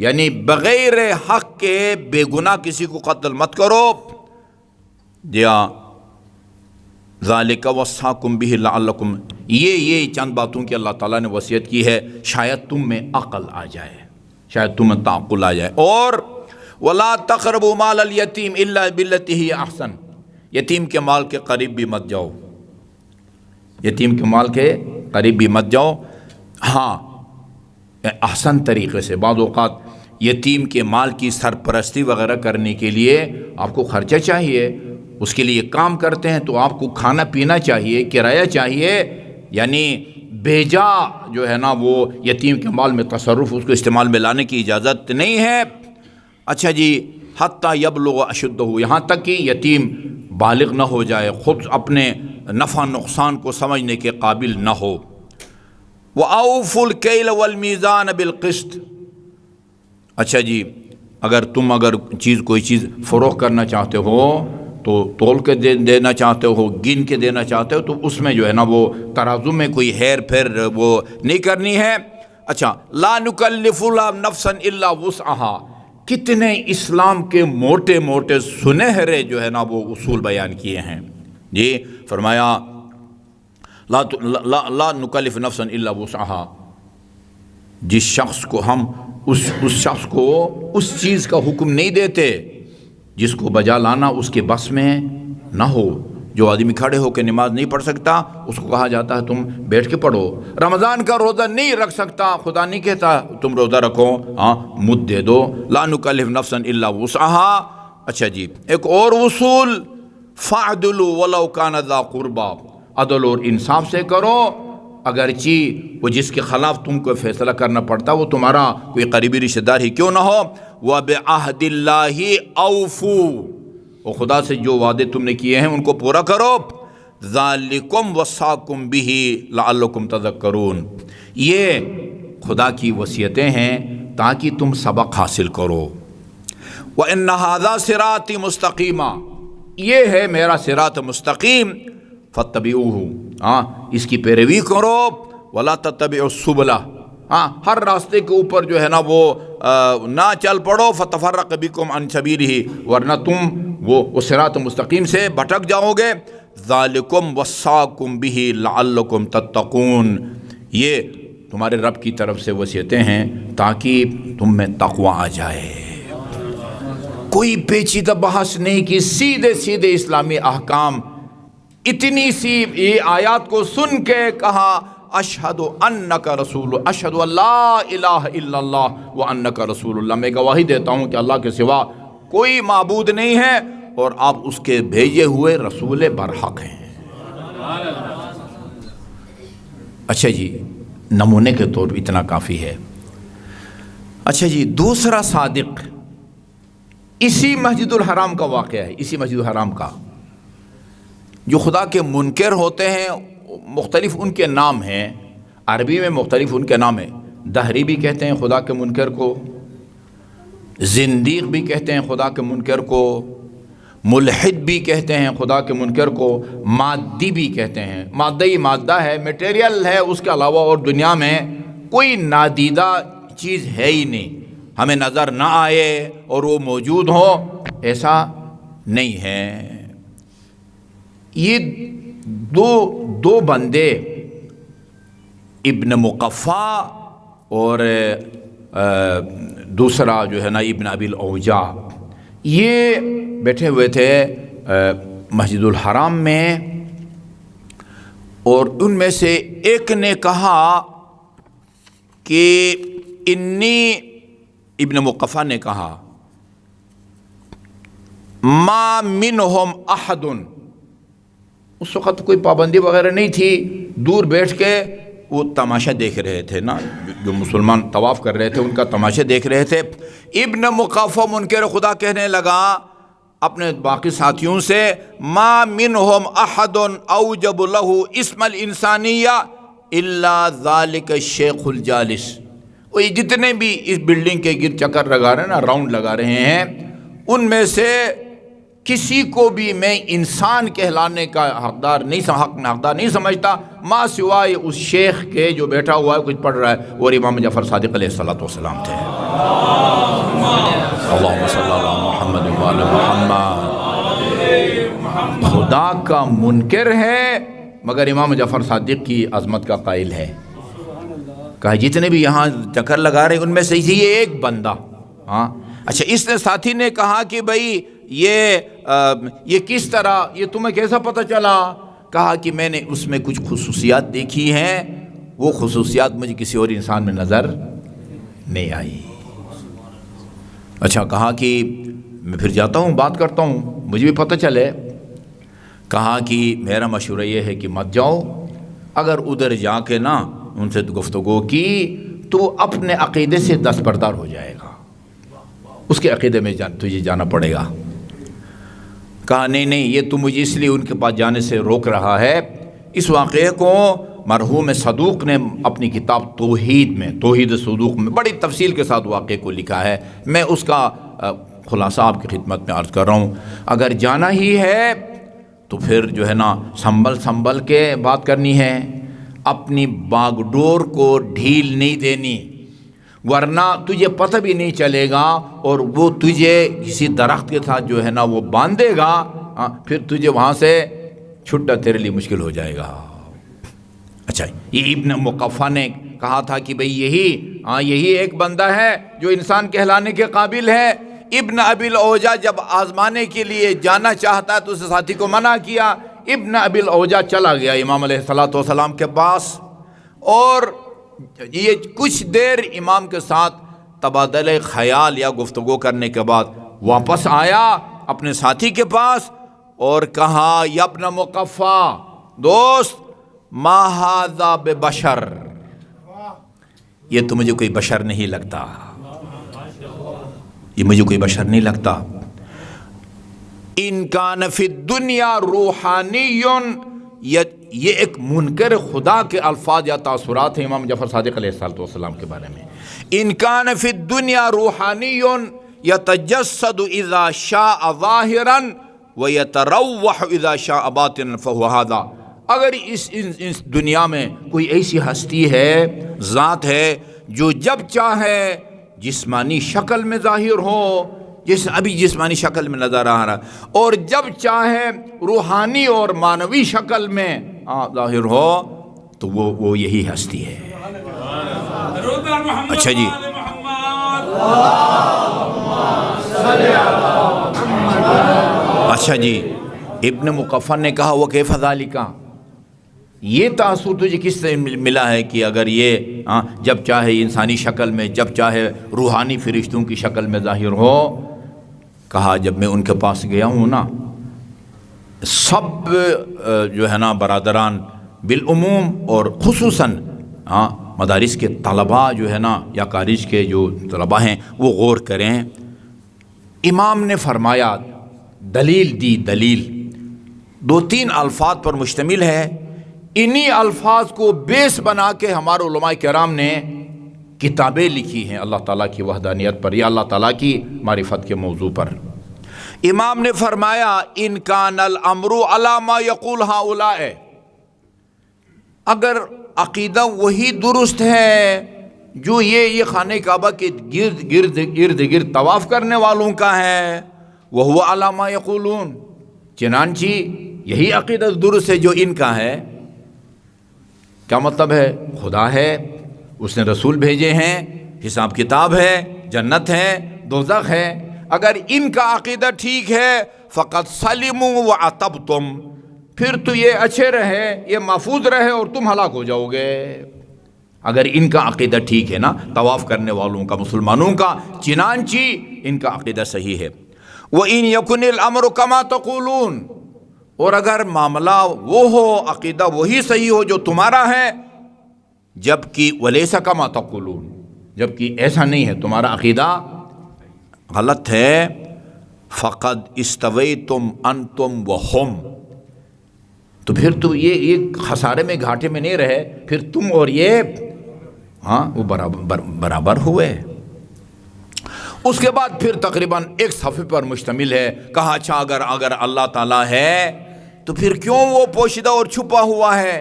یعنی بغیر حق کے بے گناہ کسی کو قتل مت کرو۔ دیا ذالک وصاکم بہ لعلکم، یہ چند باتوں کی اللہ تعالیٰ نے وصیت کی ہے شاید تم میں عقل آ جائے، شاید تم میں تعقل آ جائے۔ اور وَلَا تَقْرَبُوا مَالَ الْيَتِيمِ إِلَّا بِالَّتِي هِيَ أَحْسَنُ، یتیم کے مال کے قریب بھی مت جاؤ، یتیم کے مال کے قریب بھی مت جاؤ۔ ہاں احسن طریقے سے، بعض اوقات یتیم کے مال کی سرپرستی وغیرہ کرنے کے لیے آپ کو خرچہ چاہیے، اس کے لیے کام کرتے ہیں تو آپ کو کھانا پینا چاہیے، کرایہ چاہیے، یعنی بیجا جو ہے نا وہ یتیم کے مال میں تصرف، اس کو استعمال میں لانے کی اجازت نہیں ہے۔ اچھا جی، حتیٰ یبلغ اشدہ، یہاں تک کہ یتیم بالغ نہ ہو جائے، خود اپنے نفع نقصان کو سمجھنے کے قابل نہ ہو۔ وَأَوْفُوا الْكَيْلَ وَالْمِيزَانَ بِالْقِسْطِ، اچھا جی اگر کوئی چیز فروخت کرنا چاہتے ہو تو تول کے دینا چاہتے ہو، گن کے دینا چاہتے ہو تو اس میں جو ہے نا وہ ترازو میں کوئی ہیر پھیر وہ نہیں کرنی ہے۔ اچھا، لا نکلف نفسا الا وسعها، کتنے اسلام کے موٹے موٹے سنہرے جو ہے نا وہ اصول بیان کیے ہیں جی۔ فرمایا لا نکلف نفسا الا وسعها، جس شخص کو ہم اس شخص کو اس چیز کا حکم نہیں دیتے جس کو بجا لانا اس کے بس میں نہ ہو، جو آدمی کھڑے ہو کے نماز نہیں پڑھ سکتا اس کو کہا جاتا ہے تم بیٹھ کے پڑھو. رمضان کا روزہ نہیں رکھ سکتا، خدا نہیں کہتا تم روزہ رکھو، ہاں مد دے دو. لا نکلف نفسا الا وسعها. اچھا جی، ایک اور اصول، فاعدلوا ولو کان ذا قربا، عدل اور انصاف سے کرو اگرچہ وہ جس کے خلاف تم کو فیصلہ کرنا پڑتا وہ تمہارا کوئی قریبی رشتہ دار ہی کیوں نہ ہو. وَبِعَهْدِ اللَّهِ أَوْفُوا، اور خدا سے جو وعدے تم نے کیے ہیں ان کو پورا کرو. ذَلِكُمْ وَصَّاكُمْ بِهِ لَعَلَّكُمْ تَذَكَّرُونَ، یہ خدا کی وصیتیں ہیں تاکہ تم سبق حاصل کرو. وَإِنَّ هَذَا صِرَاطِ مُسْتَقِيمًا، یہ ہے میرا صراط مستقیم. فَاتَّبِعُوهُ، ہاں اس کی پیروی کرو. وَلَا تَتَّبِعُوا السُّبُلَ، ہاں ہر راستے کے اوپر جو ہے نا وہ نہ چل پڑو. فَتَفَرَّقَ بِكُمْ عَنْ سَبِيلِهِ، ورنہ تم وہ صراط مستقیم سے بھٹک جاؤ گے. ذَلِكُمْ وَصَّاكُمْ بِهِ لَعَلَّكُمْ تَتَّقُونَ، یہ تمہارے رب کی طرف سے وصیتیں ہیں تاکہ تم میں تقوی آ جائے. کوئی پیچیدہ بحث نہیں کہ سیدھے سیدھے اسلامی احکام. اتنی سی یہ آیات کو سن کے کہا اشہد انک رسول، اشہد ان لا الہ الا اللہ وانک رسول اللہ، میں گواہی دیتا ہوں کہ اللہ کے سوا کوئی معبود نہیں ہے اور آپ اس کے بھیجے ہوئے رسول برحق ہیں. اچھا جی، نمونے کے طور پر اتنا کافی ہے. اچھا جی، دوسرا صادق اسی مسجد الحرام کا واقعہ ہے. اسی مسجد الحرام کا جو خدا کے منکر ہوتے ہیں، مختلف ان کے نام ہیں، عربی میں مختلف ان کے نام ہیں. دہری بھی کہتے ہیں خدا کے منکر کو، زندیق بھی کہتے ہیں خدا کے منکر کو، ملحد بھی کہتے ہیں خدا کے منکر کو، مادی بھی کہتے ہیں. مادہ ہی مادہ ہے، میٹیریل ہے، اس کے علاوہ اور دنیا میں کوئی نادیدہ چیز ہے ہی نہیں. ہمیں نظر نہ آئے اور وہ موجود ہو ایسا نہیں ہے. یہ دو بندے ابن مقفع اور دوسرا جو ہے نا ابن ابی الاوجاع، یہ بیٹھے ہوئے تھے مسجد الحرام میں، اور ان میں سے ایک نے کہا کہ ابن مقفع نے کہا ما منہم احد، اس وقت کوئی پابندی وغیرہ نہیں تھی، دور بیٹھ کے وہ تماشا دیکھ رہے تھے نا، جو مسلمان طواف کر رہے تھے ان کا تماشا دیکھ رہے تھے. ابن مقفع منکر خدا کہنے لگا اپنے باقی ساتھیوں سے ما منہم احد اوجب لہ اسم الانسانیہ الا ذالک الشیخ الجالس. وہ جتنے بھی اس بلڈنگ کے گرد چکر لگا رہے ہیں نا، راؤنڈ لگا رہے ہیں، ان میں سے کسی کو بھی میں انسان کہلانے کا حقدار نہیں سمجھتا ما سوائے اس شیخ کے جو بیٹھا ہوا ہے کچھ پڑھ رہا ہے، اور امام جعفر صادق علیہ السلام تھے. اللہم صلی اللہ محمد وعلی محمد. خدا کا منکر ہے مگر امام جعفر صادق کی عظمت کا قائل ہے. کہا جتنے بھی یہاں چکر لگا رہے ان میں سے یہ ایک بندہ. ہاں اچھا، اس نے ساتھی نے کہا کہ بھائی یہ کس طرح، یہ تمہیں کیسا پتہ چلا؟ کہا کہ میں نے اس میں کچھ خصوصیات دیکھی ہیں، وہ خصوصیات مجھے کسی اور انسان میں نظر نہیں آئی. اچھا، کہا کہ میں پھر جاتا ہوں بات کرتا ہوں مجھے بھی پتہ چلے. کہا کہ میرا مشورہ یہ ہے کہ مت جاؤ، اگر ادھر جا کے نا ان سے گفتگو کی تو اپنے عقیدے سے دستبردار ہو جائے گا، اس کے عقیدے میں تجھے جانا پڑے گا. کہا نہیں، یہ تو مجھے اس لیے ان کے پاس جانے سے روک رہا ہے. اس واقعے کو مرحوم صدوق نے اپنی کتاب توحید صدوق میں بڑی تفصیل کے ساتھ واقعے کو لکھا ہے. میں اس کا خلاصہ آپ کی خدمت میں عرض کر رہا ہوں. اگر جانا ہی ہے تو پھر جو ہے نا سنبھل کے بات کرنی ہے، اپنی باغ ڈور کو ڈھیل نہیں دینی، ورنہ تجھے پتہ بھی نہیں چلے گا اور وہ تجھے کسی درخت کے ساتھ جو ہے نا وہ باندھے گا، پھر تجھے وہاں سے چھٹا تیرے لیے مشکل ہو جائے گا. اچھا، یہ ابن مقفع نے کہا تھا کہ بھئی یہی ایک بندہ ہے جو انسان کہلانے کے قابل ہے. ابن ابی الاوجاع جب آزمانے کے لیے جانا چاہتا ہے تو اس ساتھی کو منع کیا. ابن ابی الاوجا چلا گیا امام علیہ الصلوۃ والسلام کے پاس، اور یہ کچھ دیر امام کے ساتھ تبادلہ خیال یا گفتگو کرنے کے بعد واپس آیا اپنے ساتھی کے پاس اور کہا یا ابن مقفع، دوست، ما ھذا ببشر، یہ تو مجھے کوئی بشر نہیں لگتا، یہ مجھے کوئی بشر نہیں لگتا۔ ان کان فی الدنیا روحانی، یہ ایک منکر خدا کے الفاظ یا تاثرات ہیں امام جعفر صادق علیہ السلام کے بارے میں۔ ان کان فی الدنیا روحانی یتجسد اذا شاء ظاہرا ویتروح اذا شاء باطنا فہو ھذا، اگر اس دنیا میں کوئی ایسی ہستی ہے، ذات ہے، جو جب چاہے جسمانی شکل میں ظاہر ہو، جس ابھی جسمانی شکل میں نظر آ رہا، اور جب چاہے روحانی اور معنوی شکل میں ظاہر ہو، تو وہ یہی ہستی ہے۔ اچھا جی، اچھا جی، ابن مقفع نے کہا وہ کیف ذالک، یہ تاثر تجھے کس سے ملا ہے کہ اگر یہ جب چاہے انسانی شکل میں، جب چاہے روحانی فرشتوں کی شکل میں ظاہر ہو؟ کہا جب میں ان کے پاس گیا ہوں نا، سب جو ہے نا برادران بالعموم اور خصوصاً مدارس کے طلباء جو ہے نا یا کالج کے جو طلباء ہیں وہ غور کریں۔ امام نے فرمایا، دلیل دی، دلیل 2-3 الفاظ پر مشتمل ہے، انہی الفاظ کو بیس بنا کے ہمارے علماء کرام نے کتابیں لکھی ہیں اللہ تعالیٰ کی وحدانیت پر یا اللہ تعالیٰ کی معرفت کے موضوع پر۔ امام نے فرمایا، ان کان الامر علی ما یقول ہؤلاء، اگر عقیدہ وہی درست ہے جو یہ خانہ کعبہ کے گرد گرد طواف کرنے والوں کا ہے، وہو علی ما یقولون، چنانچہ یہی عقیدہ درست ہے جو ان کا ہے۔ کیا مطلب ہے؟ خدا ہے، اس نے رسول بھیجے ہیں، حساب کتاب ہے، جنت ہے، دوزخ ہے، اگر ان کا عقیدہ ٹھیک ہے فقط سلموا وعتبتم، پھر تو یہ اچھے رہے، یہ محفوظ رہے اور تم ہلاک ہو جاؤ گے۔ اگر ان کا عقیدہ ٹھیک ہے نا، طواف کرنے والوں کا، مسلمانوں کا، چنانچہ ان کا عقیدہ صحیح ہے۔ وَإِن يَكُنِ الْأَمْرُ كَمَا تَقُولُونَ، اور اگر معاملہ وہ ہو، عقیدہ وہی صحیح ہو جو تمہارا ہے، جبکہ وَلَيْسَ كَمَا تَقُولُونَ، جبکہ ایسا نہیں ہے، تمہارا عقیدہ غلط ہے، فَقَدْ اسْتَوَيْتُمْ أَنْتُمْ وَهُمْ، تو پھر تو یہ خسارے میں، گھاٹے میں نہیں رہے، پھر تم اور یہ وہ برابر ہوئے۔ اس کے بعد پھر تقریباً ایک صفحے پر مشتمل ہے، کہا اچھا اگر اللہ تعالیٰ ہے تو پھر کیوں وہ پوشیدہ اور چھپا ہوا ہے؟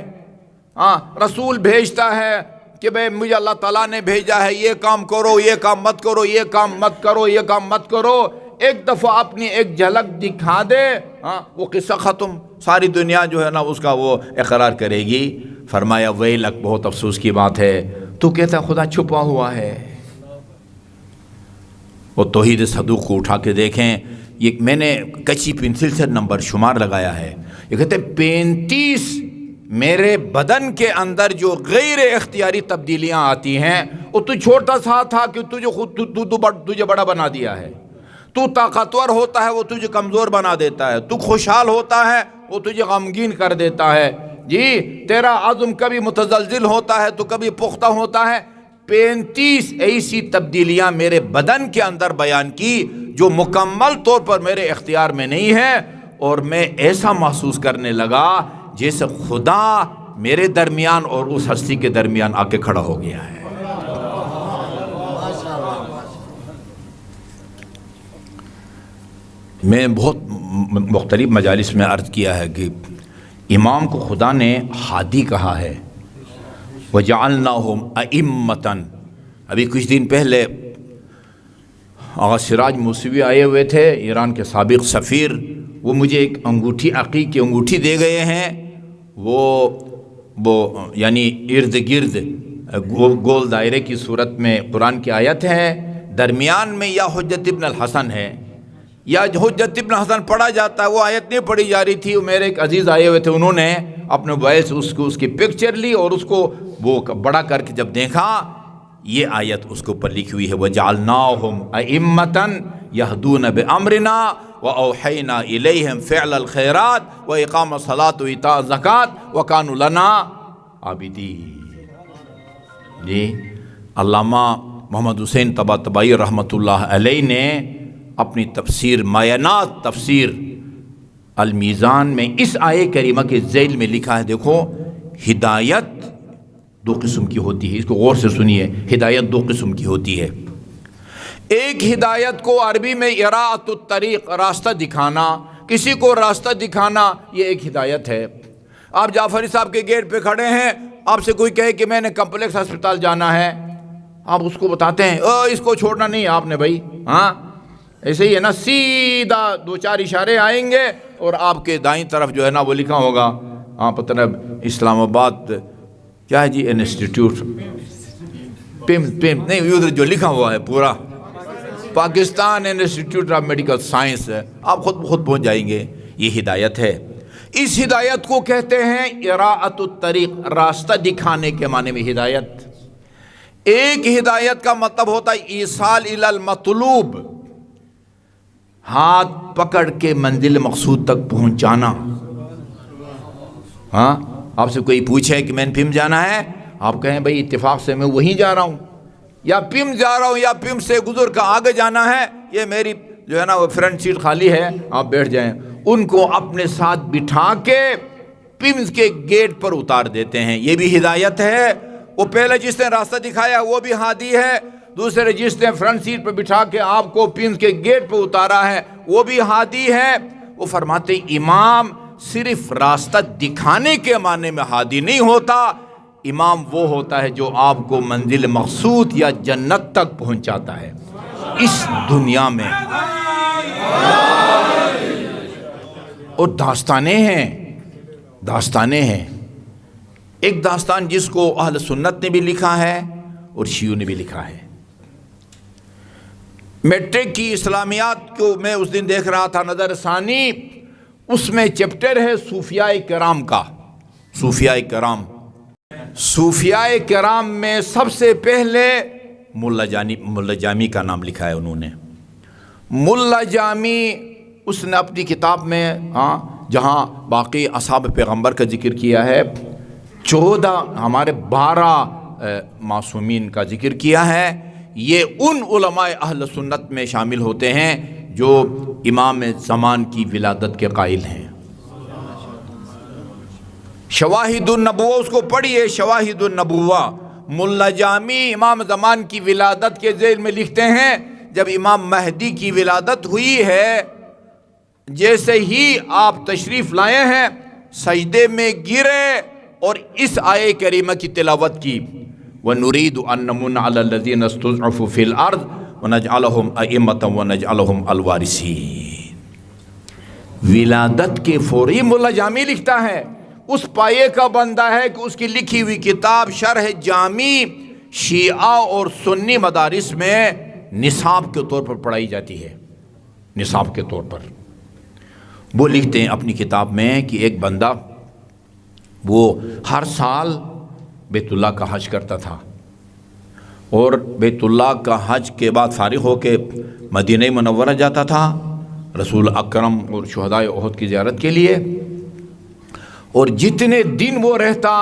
رسول بھیجتا ہے کہ بھئی مجھے اللہ تعالیٰ نے بھیجا ہے، یہ کام کرو، یہ کام مت کرو، یہ کام مت کرو، یہ کام مت کرو، ایک دفعہ اپنی ایک جھلک دکھا دے، وہ قصہ ختم، ساری دنیا جو ہے نا اس کا وہ اقرار کرے گی۔ فرمایا ویلک، بہت افسوس کی بات ہے، تو کہتا خدا چھپا ہوا ہے۔ وہ توحید صدوق کو اٹھا کے دیکھیں، یہ میں نے کچی پنسل سے نمبر شمار لگایا ہے، یہ کہتے 35 میرے بدن کے اندر جو غیر اختیاری تبدیلیاں آتی ہیں، وہ تو چھوٹا سا تھا کہ تجھے بڑا بنا دیا ہے، تو طاقتور ہوتا ہے وہ تجھے کمزور بنا دیتا ہے، تو خوشحال ہوتا ہے وہ تجھے غمگین کر دیتا ہے، جی تیرا عزم کبھی متزلزل ہوتا ہے تو کبھی پختہ ہوتا ہے۔ 35 ایسی تبدیلیاں میرے بدن کے اندر بیان کی جو مکمل طور پر میرے اختیار میں نہیں ہے، اور میں ایسا محسوس کرنے لگا جیسے خدا میرے درمیان اور اس ہستی کے درمیان آ کے کھڑا ہو گیا ہے۔ میں بہت مختلف مجالس میں عرض کیا ہے کہ امام کو خدا نے ہادی کہا ہے، وَجَعَلْنَاهُمْ أَئِمَّةً۔ ابھی کچھ دن پہلے آغا سراج موسوی آئے ہوئے تھے، ایران کے سابق سفیر، وہ مجھے ایک انگوٹھی، عقیق کی انگوٹھی دے گئے ہیں، وہ یعنی ارد گرد گول دائرے کی صورت میں قرآن کی آیت ہے، درمیان میں یا حجت ابن الحسن ہے، یا حجت ابن حسن پڑھا جاتا ہے، وہ آیت نہیں پڑھی جا رہی تھی، میرے ایک عزیز آئے ہوئے تھے، انہوں نے اپنے موبائل سے اس کی پکچر لی اور اس کو وہ بڑا کر کے جب دیکھا، یہ آیت اس کے اوپر لکھی ہوئی ہے وَجَعَلْنَاهُمْ أَئِمَّةً يَهْدُونَ بِأَمْرِنَا وَأَوْحَيْنَا إِلَيْهِمْ فِعْلَ الْخَيْرَاتِ وَإِقَامَ الصَّلَاةِ وَإِيتَاءَ الزَّكَاةِ وَكَانُوا لَنَا عابدین۔ جی علامہ محمد حسین طباطبائی رحمۃ اللہ علیہ نے اپنی تفسیر مایانات تفسیر المیزان میں اس آیے کریمہ کے ذیل میں لکھا ہے، دیکھو ہدایت دو قسم کی ہوتی ہے، اس کو غور سے سنیے، ہدایت دو قسم کی ہوتی ہے۔ ایک ہدایت کو عربی میں اراۃ الطریق، راستہ دکھانا، کسی کو راستہ دکھانا، یہ ایک ہدایت ہے۔ آپ جعفری صاحب کے گیٹ پہ کھڑے ہیں، آپ سے کوئی کہے کہ میں نے کمپلیکس ہسپتال جانا ہے، آپ اس کو بتاتے ہیں اس کو چھوڑنا نہیں آپ نے بھائی، ہاں ایسے ہی ہے نا، سیدھا دو چار اشارے آئیں گے اور آپ کے دائیں طرف جو ہے نا وہ لکھا ہوگا، پتہ اسلام آباد کیا ہے جی انسٹیٹیوٹ پم نہیں، ادھر جو لکھا ہوا ہے پورا Pakistan institute of medical science ہے، آپ خود پہنچ جائیں گے۔ یہ ہدایت ہے۔ اس ہدایت کو کہتے ہیں اراۃ الطریق، راستہ دکھانے کے معنی میں ہدایت۔ ایک ہدایت کا مطلب ہوتا ہے ایصال الی المطلوب، ہاتھ پکڑ کے منزل مقصود تک پہنچانا۔ ہاں آپ سے کوئی پوچھے کہ میں نے پم جانا ہے، آپ کہیں بھائی اتفاق سے میں وہیں جا رہا ہوں، یا پم جا رہا ہوں، یا پم سے گزر کر آگے جانا ہے، یہ میری جو ہے نا وہ فرنٹ سیٹ خالی ہے، آپ بیٹھ جائیں۔ ان کو اپنے ساتھ بٹھا کے پمز کے گیٹ پر اتار دیتے ہیں، یہ بھی ہدایت ہے۔ وہ پہلے جس نے راستہ دکھایا وہ بھی ہادی ہے، دوسرے جس نے فرنٹ سیٹ پر بٹھا کے آپ کو پمز کے گیٹ پر اتارا ہے وہ بھی ہادی ہے۔ وہ فرماتے امام صرف راستہ دکھانے کے معنی میں ہادی نہیں ہوتا، امام وہ ہوتا ہے جو آپ کو منزل مقصود یا جنت تک پہنچاتا ہے اس دنیا میں۔ اور داستانیں ہیں، ایک داستان جس کو اہل سنت نے بھی لکھا ہے اور شیعوں نے بھی لکھا ہے۔ میٹرک کی اسلامیات کو میں اس دن دیکھ رہا تھا، نظر ثانی، اس میں چیپٹر ہے صوفیاء کرام کا۔ صوفیاء کرام میں سب سے پہلے ملا جامی کا نام لکھا ہے انہوں نے۔ ملا جامی اس نے اپنی کتاب میں جہاں باقی اصحاب پیغمبر کا ذکر کیا ہے، 12 معصومین کا ذکر کیا ہے۔ یہ ان علماء اہل سنت میں شامل ہوتے ہیں جو امام زمان کی ولادت کے قائل ہیں۔ شواہد النبوہ اس کو پڑھیے، شواہد النبوہ۔ ملا جامی امام زمان کی ولادت کے ذیل میں لکھتے ہیں جب امام مہدی کی ولادت ہوئی ہے، جیسے ہی آپ تشریف لائے ہیں سجدے میں گرے اور اس آیے کریمہ کی تلاوت کی، وَنُرِيدُ أَن نَّمُنَّ عَلَى الَّذِينَ اسْتُضْعِفُوا فِي الْأَرْضِ وَنَجْعَلَهُمْ أَئِمَّةً وَنَجْعَلَهُمْ الْوَارِثِينَ۔ ولادت کے فوری ملا جامی لکھتا ہے، اس پائے کا بندہ ہے کہ اس کی لکھی ہوئی کتاب شرح جامی شیعہ اور سنی مدارس میں نصاب کے طور پر پڑھائی جاتی ہے، نصاب کے طور پر۔ وہ لکھتے ہیں اپنی کتاب میں کہ ایک بندہ وہ ہر سال بیت اللہ کا حج کرتا تھا، اور بیت اللہ کا حج کے بعد فارغ ہو کے مدینہ منورہ جاتا تھا رسول اکرم اور شہدائے احد کی زیارت کے لیے، اور جتنے دن وہ رہتا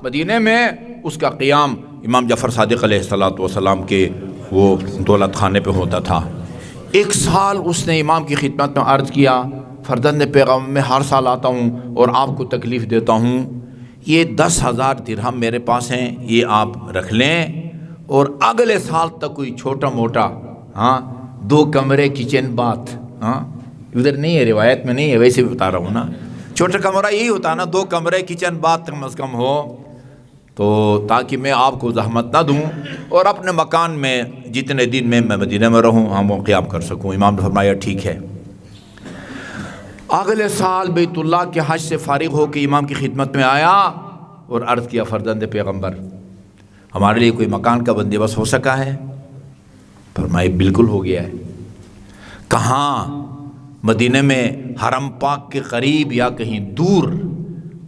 مدینہ میں اس کا قیام امام جعفر صادق علیہ السلام کے وہ دولت خانے پہ ہوتا تھا۔ ایک سال اس نے امام کی خدمت میں عرض کیا، فرزند پیغام میں ہر سال آتا ہوں اور آپ کو تکلیف دیتا ہوں، یہ 10,000 درہم میرے پاس ہیں، یہ آپ رکھ لیں، اور اگلے سال تک کوئی چھوٹا موٹا 2 کمرے کچن باتھ، ادھر نہیں ہے روایت میں نہیں ہے، ویسے بھی بتا رہا ہوں نا، چھوٹا کمرہ یہی ہوتا نا، 2 کمرے کچن باتھ کم از کم ہو، تو تاکہ میں آپ کو زحمت نہ دوں اور اپنے مکان میں جتنے دن میں مدینہ میں رہوں وہ قیام کر سکوں۔ امام نے فرمایا ٹھیک ہے۔ اگلے سال بیت اللہ کے حج سے فارغ ہو کے امام کی خدمت میں آیا اور عرض کیا، فرزند پیغمبر ہمارے لیے کوئی مکان کا بندوبست ہو سکا ہے؟ فرمایا بالکل ہو گیا ہے۔ کہاں؟ مدینے میں حرم پاک کے قریب یا کہیں دور،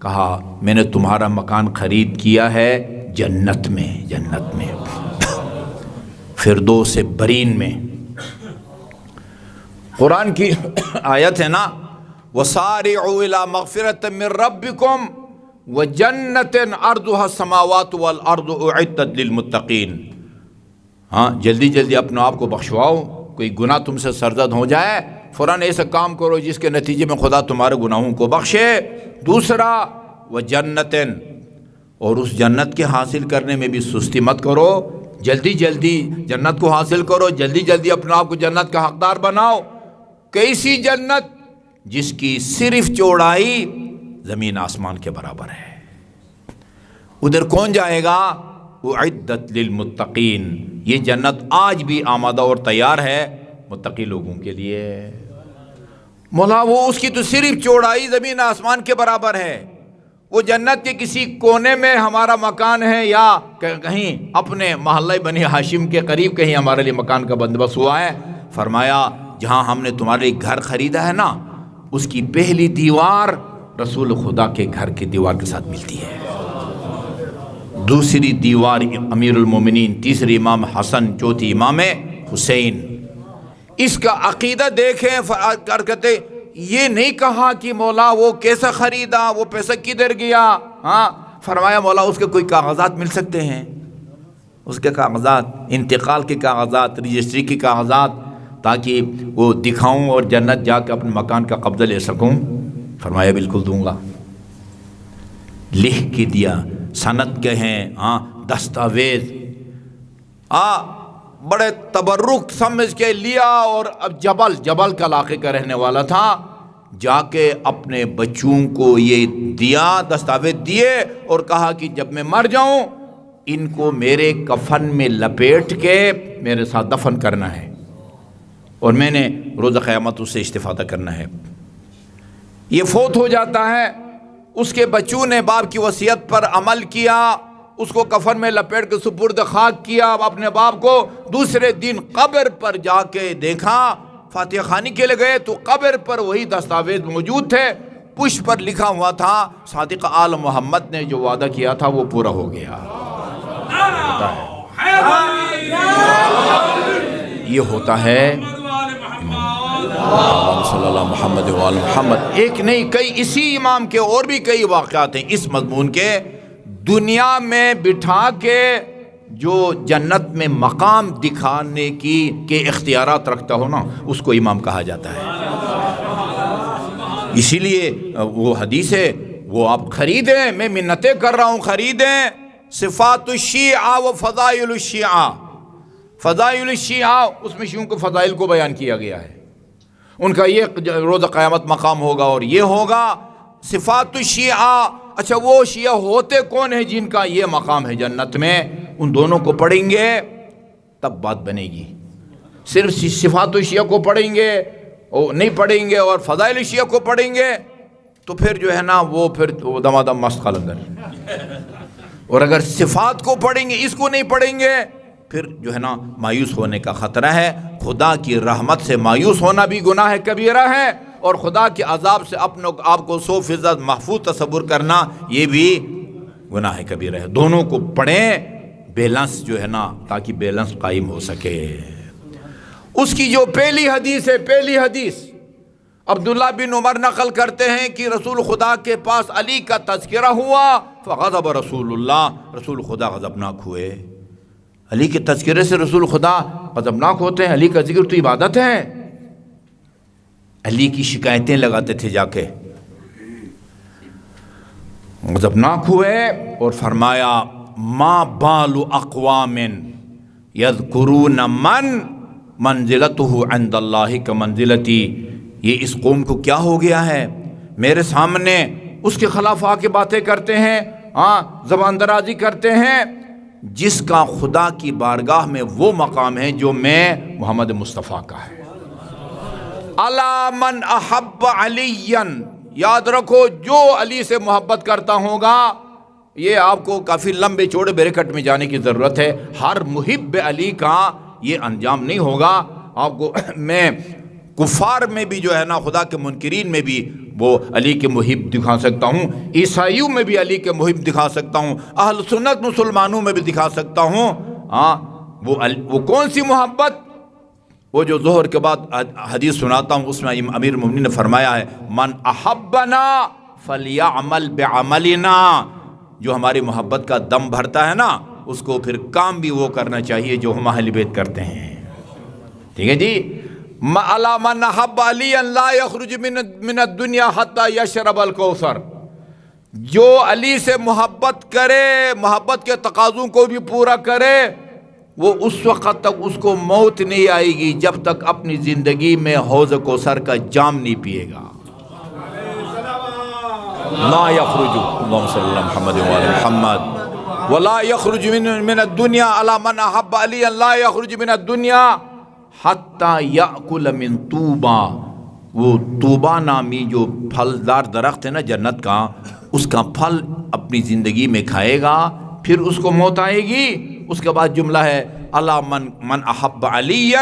کہا میں نے تمہارا مکان خرید کیا ہے جنت میں، جنت میں، فردوس برین میں۔ قرآن کی آیت ہے نا، وَسَارِعُوا إِلَىٰ مَغْفِرَةٍ مِّن رَبِّكُمْ وَجَنَّةٍ عَرْضُهَا السَّمَاوَاتُ وَالْأَرْضُ أُعِدَّتْ لِلْمُتَّقِينَ۔ ہاں جلدی جلدی اپنے آپ کو بخشواؤ، کوئی گناہ تم سے سرزد ہو جائے فوراً ایسا کام کرو جس کے نتیجے میں خدا تمہارے گناہوں کو بخشے۔ دوسرا وَجَنَّةٍ، اور اس جنت کے حاصل کرنے میں بھی سستی مت کرو، جلدی جلدی جنت کو حاصل کرو، جلدی جلدی اپنے آپ کو جنت کا حقدار بناؤ۔ کیسی جنت؟ جس کی صرف چوڑائی زمین آسمان کے برابر ہے۔ ادھر کون جائے گا؟ اعدت للمتقین، یہ جنت آج بھی آمادہ اور تیار ہے متقی لوگوں کے لیے۔ مولا وہ اس کی تو صرف چوڑائی زمین آسمان کے برابر ہے، وہ جنت کے کسی کونے میں ہمارا مکان ہے یا کہیں اپنے محلہ بنی ہاشم کے قریب کہیں ہمارے لیے مکان کا بندوبست ہوا ہے۔ فرمایا جہاں ہم نے تمہارے لیے گھر خریدا ہے نا، اس کی پہلی دیوار رسول خدا کے گھر کی دیوار کے ساتھ ملتی ہے، دوسری دیوار امیر المومنین، تیسری امام حسن، چوتھی امام حسین۔ اس کا عقیدہ دیکھیں، کہتے یہ نہیں کہا کہ مولا وہ کیسا خریدا، وہ پیسہ کدھر گیا، ہاں فرمایا مولا اس کے کوئی کاغذات مل سکتے ہیں، اس کے کاغذات، انتقال کے کاغذات، رجسٹری کے کاغذات، تاکہ وہ دکھاؤں اور جنت جا کے اپنے مکان کا قبضہ لے سکوں۔ فرمایا بالکل دوں گا، لکھ کے دیا، سند کہیں، ہاں دستاویز، بڑے تبرک سمجھ کے لیا، اور اب جبل کا علاقے کا رہنے والا تھا، جا کے اپنے بچوں کو یہ دیا، دستاویز دیے، اور کہا کہ جب میں مر جاؤں ان کو میرے کفن میں لپیٹ کے میرے ساتھ دفن کرنا ہے، اور میں نے روز قیامت اس سے استفادہ کرنا ہے۔ یہ فوت ہو جاتا ہے، اس کے بچوں نے باپ کی وصیت پر عمل کیا، اس کو کفن میں لپیٹ کے سپرد خاک کیا اپنے باپ کو۔ دوسرے دن قبر پر جا کے دیکھا، فاتحہ خوانی کے لیے گئے تو قبر پر وہی دستاویز موجود تھے، پشت پر لکھا ہوا تھا صادق آل محمد نے جو وعدہ کیا تھا وہ پورا ہو گیا۔ یہ ہوتا ہے صلی اللہ محمد وآل محمد۔ ایک نہیں کئی، اسی امام کے اور بھی کئی واقعات ہیں اس مضمون کے۔ دنیا میں بٹھا کے جو جنت میں مقام دکھانے کے اختیارات رکھتا ہو نا، اس کو امام کہا جاتا ہے۔ اسی لیے وہ حدیث ہے، وہ آپ خریدیں، میں منتیں کر رہا ہوں، خریدیں صفات الشیعہ و فضائل الشیعہ۔ فضائل الشیعہ، اس میں شیعوں کے فضائل کو بیان کیا گیا ہے، ان کا یہ روز قیامت مقام ہوگا اور یہ ہوگا۔ صفات الشیعہ، اچھا وہ شیعہ ہوتے کون ہیں جن کا یہ مقام ہے جنت میں، ان دونوں کو پڑھیں گے تب بات بنے گی۔ صرف صفات الشیعہ کو پڑھیں گے اور نہیں پڑھیں گے اور فضائل الشیعہ کو پڑھیں گے تو پھر جو ہے نا وہ پھر دمادم مست قلندر، اور اگر صفات کو پڑھیں گے اس کو نہیں پڑھیں گے پھر جو ہے نا مایوس ہونے کا خطرہ ہے۔ خدا کی رحمت سے مایوس ہونا بھی گناہ کبیرہ ہے، اور خدا کے عذاب سے اپنے آپ کو 100% محفوظ تصور کرنا یہ بھی گناہ کبیرہ ہے۔ دونوں کو پڑھیں بیلنس جو ہے نا، تاکہ بیلنس قائم ہو سکے۔ اس کی جو پہلی حدیث ہے، پہلی حدیث عبداللہ بن عمر نقل کرتے ہیں کہ رسول خدا کے پاس علی کا تذکرہ ہوا، فغضب رسول اللہ، رسول خدا غضبناک ہوئے۔ علی کے تذکرے سے رسول خدا غضبناک ہوتے ہیں؟ علی کا ذکر تو عبادت ہے۔ علی کی شکایتیں لگاتے تھے جا کے، غضبناک ہوئے اور فرمایا ما بال اقوام یذکرون من منزلتہ عند اللہ کمنزلتی، یہ اس قوم کو کیا ہو گیا ہے، میرے سامنے اس کے خلاف آ کے باتیں کرتے ہیں، زبان درازی کرتے ہیں، جس کا خدا کی بارگاہ میں وہ مقام ہے جو میں محمد مصطفیٰ کا ہے۔ الا من احب علی، یاد رکھو جو علی سے محبت کرتا ہوگا، یہ آپ کو کافی لمبے چوڑے بریکٹ میں جانے کی ضرورت ہے۔ ہر محب علی کا یہ انجام نہیں ہوگا۔ آپ کو میں کفار میں بھی جو ہے نا خدا کے منکرین میں بھی وہ علی کے محب دکھا سکتا ہوں، عیسائیوں میں بھی علی کے محب دکھا سکتا ہوں، اہل سنت مسلمانوں میں بھی دکھا سکتا ہوں۔ ہاں وہ کون سی محبت؟ وہ جو ظہر کے بعد حدیث سناتا ہوں اس میں امیر المومنین نے فرمایا ہے من احبنا فلیعمل بعملنا، جو ہماری محبت کا دم بھرتا ہے نا اس کو پھر کام بھی وہ کرنا چاہیے جو ہم اہل بیت کرتے ہیں۔ ٹھیک ہے جی، الا من احب علی لا یخرج من الدنیا حتی یشرب الکوثر، جو علی سے محبت کرے، محبت کے تقاضوں کو بھی پورا کرے، وہ اس وقت تک اس کو موت نہیں آئے گی جب تک اپنی زندگی میں حوض کوثر کا جام نہیں پیے گا۔ لا یخرج، اللہم صلی اللہ محمد وعلی محمد، ولا یخرج من الدنیا الا من احب علی لا یخرج من الدنیا حتی یأکل من طوبا، وہ طوبا نامی جو پھلدار درخت ہے نا جنت کا، اس کا پھل اپنی زندگی میں کھائے گا، پھر اس کو موت آئے گی۔ اس کے بعد جملہ ہے الا من احب علی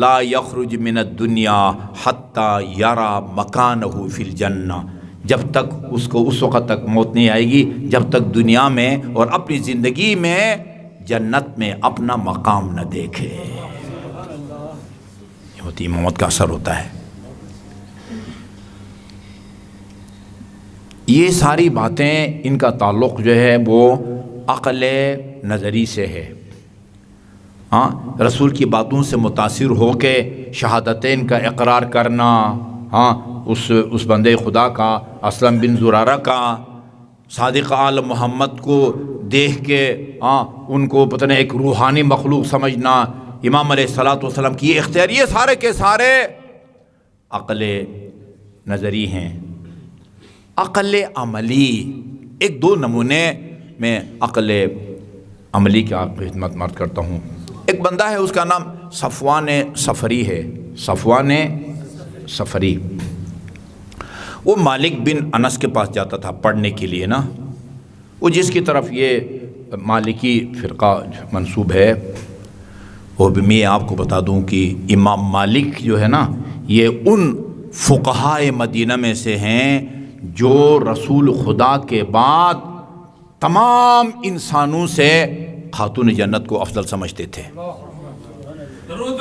لا یخرج من الدنیا حتی یرا مکانہ فی الجنہ، جب تک اس کو اس وقت تک موت نہیں آئے گی جب تک دنیا میں اور اپنی زندگی میں جنت میں اپنا مقام نہ دیکھے۔ یہ ہوتی موت کا اثر ہوتا ہے۔ یہ ساری باتیں ان کا تعلق جو ہے وہ عقل نظری سے ہے۔ ہاں، رسول کی باتوں سے متاثر ہو کے شہادتین کا اقرار کرنا، ہاں اس بندے خدا کا، اسلم بن زرارہ کا، صادق آل محمد کو دیکھ کے ہاں ان کو پتہ نہیں ایک روحانی مخلوق سمجھنا، امام علیہ الصلوۃ والسلام کی یہ اختیار، یہ سارے کے سارے عقل نظری ہیں۔ عقل عملی، ایک دو نمونے میں عقل عملی کی آپ کی خدمت مرد کرتا ہوں۔ ایک بندہ ہے اس کا نام صفوان صفری ہے، صفوان صفری، وہ مالک بن انس کے پاس جاتا تھا پڑھنے کے لیے نا، وہ جس کی طرف یہ مالکی فرقہ منسوب ہے، وہ بھی میں آپ کو بتا دوں کہ امام مالک جو ہے نا یہ ان فقہائے مدینہ میں سے ہیں جو رسول خدا کے بعد تمام انسانوں سے خاتون جنت کو افضل سمجھتے تھے۔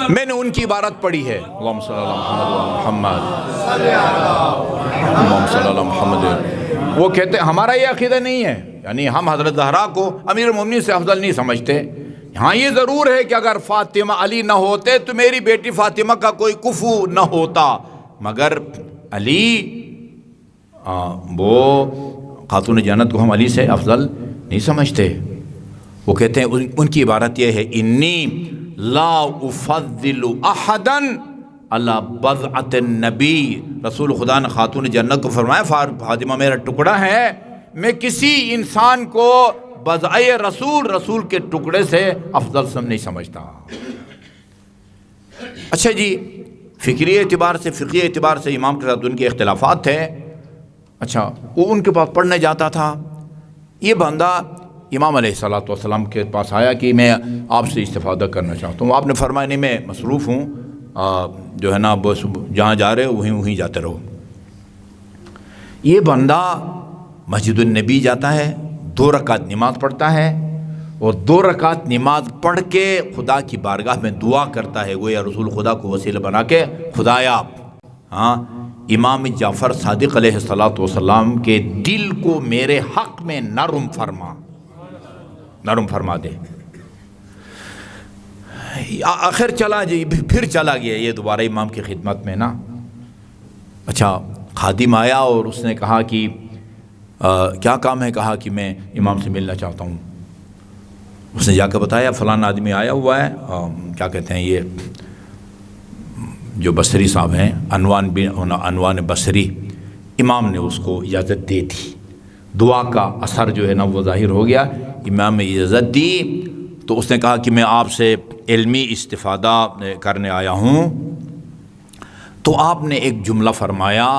میں نے ان کی عبارت پڑھی ہے، اللہم صلی اللہ محمد اللہم صلی اللہ محمد، وہ کہتے ہیں ہمارا یہ عقیدہ نہیں ہے، یعنی ہم حضرت زہرا کو امیر المومنین سے افضل نہیں سمجھتے۔ ہاں یہ ضرور ہے کہ اگر فاطمہ علی نہ ہوتے تو میری بیٹی فاطمہ کا کوئی کفو نہ ہوتا، مگر علی وہ خاتون جنت کو ہم علی سے افضل نہیں سمجھتے۔ وہ کہتے ہیں ان کی عبارت یہ ہے، انی لا افضل احدا علی بضعۃ النبی، رسول خدا نے خاتون جنت کو فرمایا فاطمہ میرا ٹکڑا ہے، میں کسی انسان کو بضع رسول کے ٹکڑے سے افضل نہیں سمجھتا۔ اچھا جی، فکری اعتبار سے، فقہی اعتبار سے امام کے ساتھ ان کے اختلافات تھے۔ اچھا، وہ ان کے پاس پڑھنے جاتا تھا، یہ بندہ امام علیہ الصلوۃ والسلام کے پاس آیا کہ میں آپ سے استفادہ کرنا چاہتا ہوں۔ آپ نے فرمایا نہیں میں مصروف ہوں، جو ہے نا بس جہاں جا رہے ہو وہیں جاتے رہو۔ یہ بندہ مسجد النبی جاتا ہے، 2 رکعت نماز پڑھتا ہے، اور 2 رکعت نماز پڑھ کے خدا کی بارگاہ میں دعا کرتا ہے، وہ یا رسول خدا کو وسیلہ بنا کے، خدایا ہاں امام جعفر صادق علیہ الصلوۃ والسلام کے دل کو میرے حق میں نرم فرما دے۔ آخر چلا جی، پھر چلا گیا یہ دوبارہ امام کی خدمت میں نا۔ اچھا، خادم آیا اور اس نے کہا کہ کیا کام ہے؟ کہا کہ میں امام سے ملنا چاہتا ہوں۔ اس نے جا کے بتایا فلاں آدمی آیا ہوا ہے، کیا کہتے ہیں یہ جو بصری صاحب ہیں، عنوان بصری، امام نے اس کو اجازت دے دی۔ دعا کا اثر جو ہے نا وہ ظاہر ہو گیا، امام نے اجازت دی تو اس نے کہا کہ میں آپ سے علمی استفادہ کرنے آیا ہوں۔ تو آپ نے ایک جملہ فرمایا،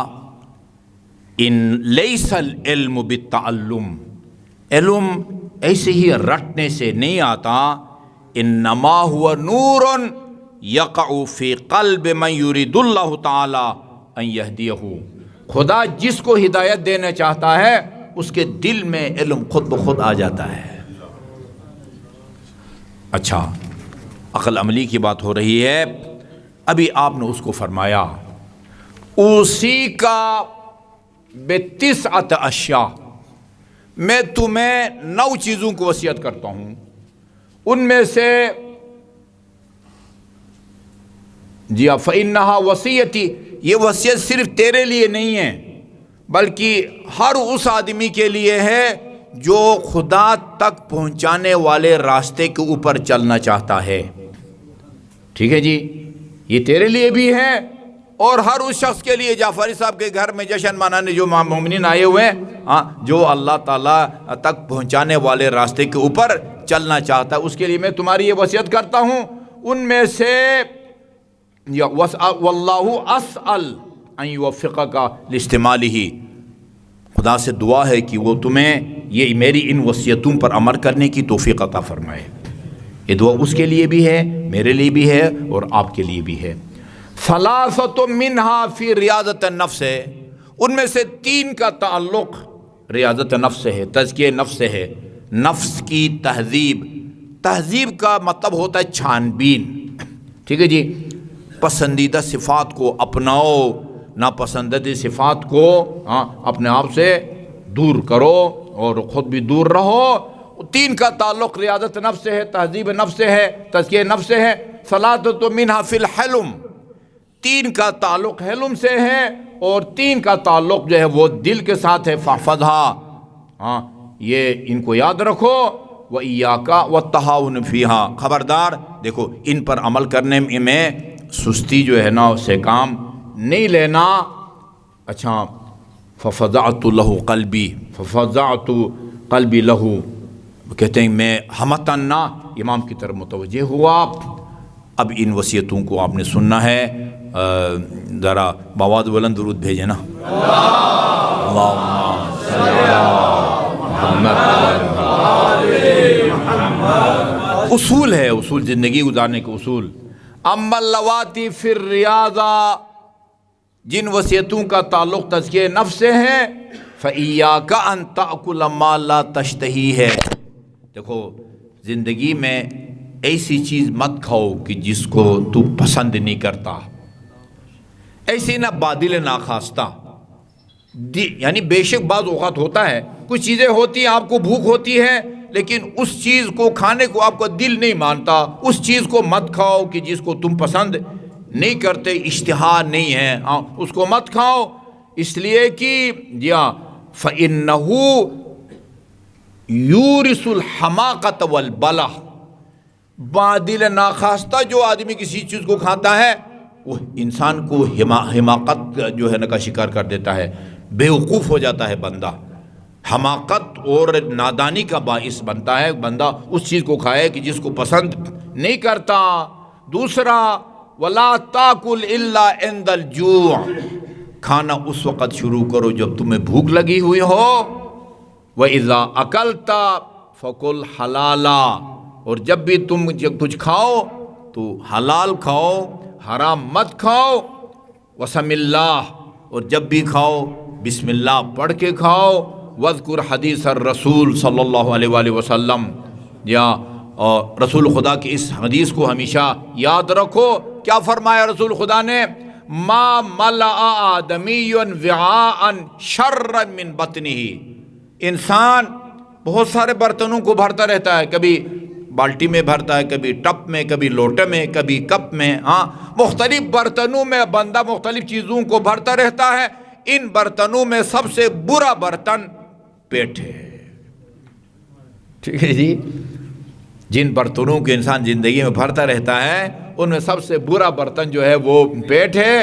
ان لیس العلم بالتعلم، علم ایسے ہی رٹنے سے نہیں آتا، انما ہوا نور یقع فی قلب من یرید اللہ تعالی ان یہدیہ، خدا جس کو ہدایت دینا چاہتا ہے اس کے دل میں علم خود بخود آ جاتا ہے۔ اچھا، عقل عملی کی بات ہو رہی ہے، ابھی آپ نے اس کو فرمایا اسی کا بتسعۃ اشیاء، میں تمہیں 9 چیزوں کو وصیت کرتا ہوں، ان میں سے جی فإنها وصیتی، یہ وصیت صرف تیرے لیے نہیں ہے بلکہ ہر اس آدمی کے لیے ہے جو خدا تک پہنچانے والے راستے کے اوپر چلنا چاہتا ہے۔ ٹھیک ہے جی، یہ تیرے لیے بھی ہے اور ہر اس شخص کے لیے، جعفری صاحب کے گھر میں جشن منانے جو مومنین آئے ہوئے ہیں، جو اللہ تعالیٰ تک پہنچانے والے راستے کے اوپر چلنا چاہتا ہے، اس کے لیے میں تمہاری یہ وصیت کرتا ہوں۔ ان میں سے واللہ اسأل ان یوفقک لاستعمالہ، خدا سے دعا ہے کہ وہ تمہیں یہ میری ان وصیتوں پر عمل کرنے کی توفیق عطا فرمائے۔ یہ دعا اس کے لیے بھی ہے، میرے لیے بھی ہے اور آپ کے لیے بھی ہے۔ ثلاثۃ منہا فی ریاضت النفس ہے، ان میں سے 3 کا تعلق ریاضت نفس سے ہے، تزکیہ نفس سے ہے، نفس کی تہذیب۔ تہذیب کا مطلب ہوتا ہے چھان بین، ٹھیک ہے جی، پسندیدہ صفات کو اپناؤ، ناپسندیدہ صفات کو اپنے آپ سے دور کرو اور خود بھی دور رہو۔ 3 کا تعلق ریاضت نفس سے ہے، تہذیب نفس سے ہے، تزکیہ نفس سے ہے۔ ثلاثۃ منہا فی الحلم، 3 کا تعلق حلم سے ہے اور 3 کا تعلق جو ہے وہ دل کے ساتھ ہے۔ فاحفظھا، یہ ان کو یاد رکھو۔ وَإِيَّاكَ وَالتَّهَاوُنَ فِيهَا، خبردار دیکھو ان پر عمل کرنے میں سستی جو ہے نا اس سے کام نہیں لینا۔ اچھا، فَفَضَعْتُ لَهُ قَلْبِي، فَفَضَعْتُ قَلْبِي لَهُ، کہتے ہیں میں ہمتاً امام کی طرف متوجہ ہوا۔ اب ان وصیتوں کو آپ نے سننا ہے، ذرا بآواز بلند درود بھیجیں نا۔ اللہم صلی علی محمد۔ اصول ہے، اصول زندگی گزارنے کے اصول۔ اما اللواتی فی الریاضہ، جن وصیتوں کا تعلق تزکیہ نفس سے ہے، فإیاک ان تأکل ما لا تشتہی ہے، دیکھو زندگی میں ایسی چیز مت کھاؤ کہ جس کو تو پسند نہیں کرتا، ایسی نہ بادل ناخواستہ، یعنی بے شک بعض اوقات ہوتا ہے کچھ چیزیں ہوتی ہیں آپ کو بھوک ہوتی ہے لیکن اس چیز کو کھانے کو آپ کا دل نہیں مانتا، اس چیز کو مت کھاؤ کہ جس کو تم پسند نہیں کرتے، اشتہا نہیں ہے، اس کو مت کھاؤ، اس لیے کہ فَإِنَّهُ يُورِثُ الْحَمَاقَةَ وَالْبَلَةَ، بادل ناخواستہ جو آدمی کسی چیز کو کھاتا ہے وہ انسان کو حماقت جو ہے نا کا شکار کر دیتا ہے، بیوقوف ہو جاتا ہے بندہ، حماقت اور نادانی کا باعث بنتا ہے بندہ اس چیز کو کھائے کہ جس کو پسند نہیں کرتا۔ دوسرا، وَلَا تَأْكُلْ إِلَّا عِنْدَ الْجُوعِ، کھانا اس وقت شروع کرو جب تمہیں بھوک لگی ہوئی ہو۔ وَإِذَا أَكَلْتَ فَكُلْ حَلَالًا، اور جب بھی تم کچھ کھاؤ تو حلال کھاؤ، حرام مت کھاؤ۔ وَسَمِ اللَّهِ، اور جب بھی کھاؤ بسم اللہ پڑھ کے کھاؤ۔ وَاذْكُرْ حدیث الرسول صلی اللہ علیہ وآلہ وسلم، رسول خدا کی اس حدیث کو ہمیشہ یاد رکھو۔ کیا فرمایا رسول خدا نے؟ مَا مَلَأَ آدَمِيٌّ وِعَاءً شَرًّا مِّن بَطْنِهِ، انسان بہت سارے برتنوں کو بھرتا رہتا ہے، کبھی بالٹی میں بھرتا ہے، کبھی ٹپ میں، کبھی لوٹے میں، کبھی کپ میں، مختلف برتنوں میں بندہ مختلف چیزوں کو بھرتا رہتا ہے۔ ان برتنوں میں سب سے برا برتن پیٹ ہے، ٹھیک ہے جی، جن برتنوں کو انسان زندگی میں بھرتا رہتا ہے ان میں سب سے برا برتن جو ہے وہ پیٹ ہے۔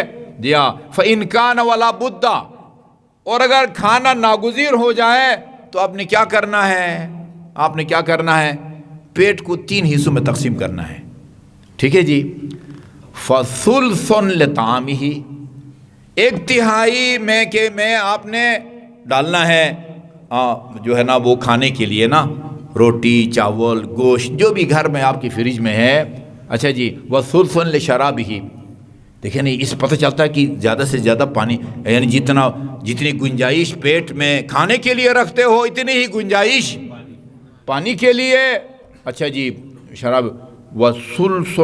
فَإِنْ كَانَ وَلَا بُدَّ، اور اگر کھانا ناگزیر ہو جائے تو آپ نے کیا کرنا ہے؟ آپ نے کیا کرنا ہے؟ پیٹ کو 3 حصوں میں تقسیم کرنا ہے، ٹھیک ہے جی۔ فَثُلْثٌ لِطَعَامِهِ، 1/3 میں آپ نے ڈالنا ہے جو ہے نا وہ کھانے کے لیے نا، روٹی چاول گوشت جو بھی گھر میں آپ کی فریج میں ہے اچھا جی، وَثُلْثٌ لِشَرَابِهِ، دیکھیں نہیں، اس پتہ چلتا ہے کہ زیادہ سے زیادہ پانی، یعنی جتنی گنجائش پیٹ میں کھانے کے لیے رکھتے ہو اتنی ہی گنجائش پانی کے لیے. اچھا جی، شراب. وَثُلُثٌ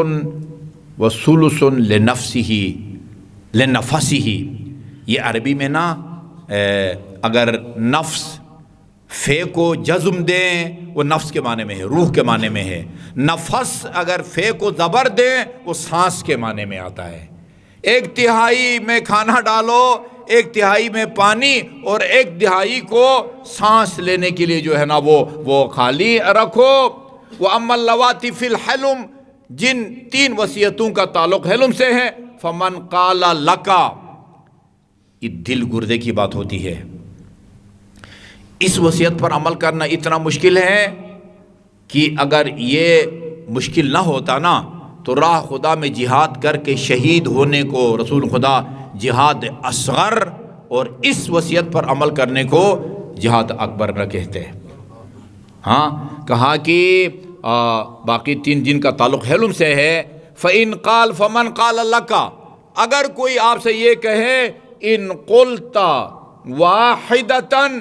لِنَفْسِهِ، یہ عربی میں نا اگر نفس فے کو جزم دیں وہ نفس کے معنی میں ہے، روح کے معنی میں ہے. نفس اگر فے کو زبر دیں وہ سانس کے معنی میں آتا ہے. 1/3 میں کھانا ڈالو، 1/3 میں پانی، اور 1/2 کو سانس لینے کے لیے جو ہے نا وہ خالی رکھو. وَأَمَّا اللَّوَاتِ فِي الْحِلْمِ، جن 3 وصیتوں کا تعلق حلم سے ہے. فَمَنْ قَالَ لَكَ، یہ دل گردے کی بات ہوتی ہے. اس وصیت پر عمل کرنا اتنا مشکل ہے کہ اگر یہ مشکل نہ ہوتا نا تو راہ خدا میں جہاد کر کے شہید ہونے کو رسول خدا جہاد اصغر اور اس وصیت پر عمل کرنے کو جہاد اکبر نہ کہتے. ہاں کہا کہ باقی 3 جن کا تعلق حلم سے ہے. فَإِنْ قَالَ فَمَنْ قَالَ لَكَ، اگر کوئی آپ سے یہ کہے اِن قُلْتَ وَاحِدَةً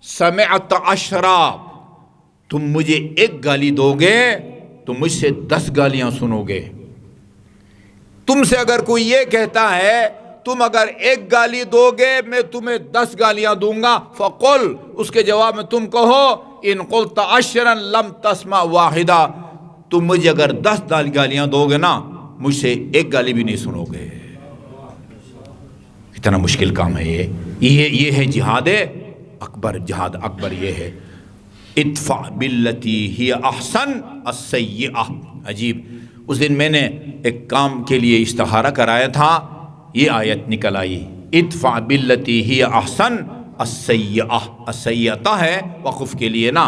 سَمِعْتَ عَشْرًا، تم مجھے 1 گالی دو گے تو مجھ سے 10 گالیاں سنو گے. تم سے اگر کوئی یہ کہتا ہے تم اگر 1 گالی دو گے میں تمہیں 10 گالیاں دوں گا. فَقُلْ، اس کے جواب میں تم کہو اِن قُلْتَ عَشْرًا لَمْ تَسْمَعْ وَاحِدًا، تم مجھے اگر 10 گالیاں دو گے نا مجھ سے 1 گالی بھی نہیں سنو گے. اتنا مشکل کام ہے یہ ہے جہاد اکبر. جہاد اکبر یہ ہے. ادفع باللتی ہی احسن السیئہ. عجیب، اس دن میں نے ایک کام کے لیے استخارہ کرایا تھا، یہ آیت نکل آئی، ادفع باللتی ہی احسن السیئہ. السیئہ ہے وقف کے لیے نا،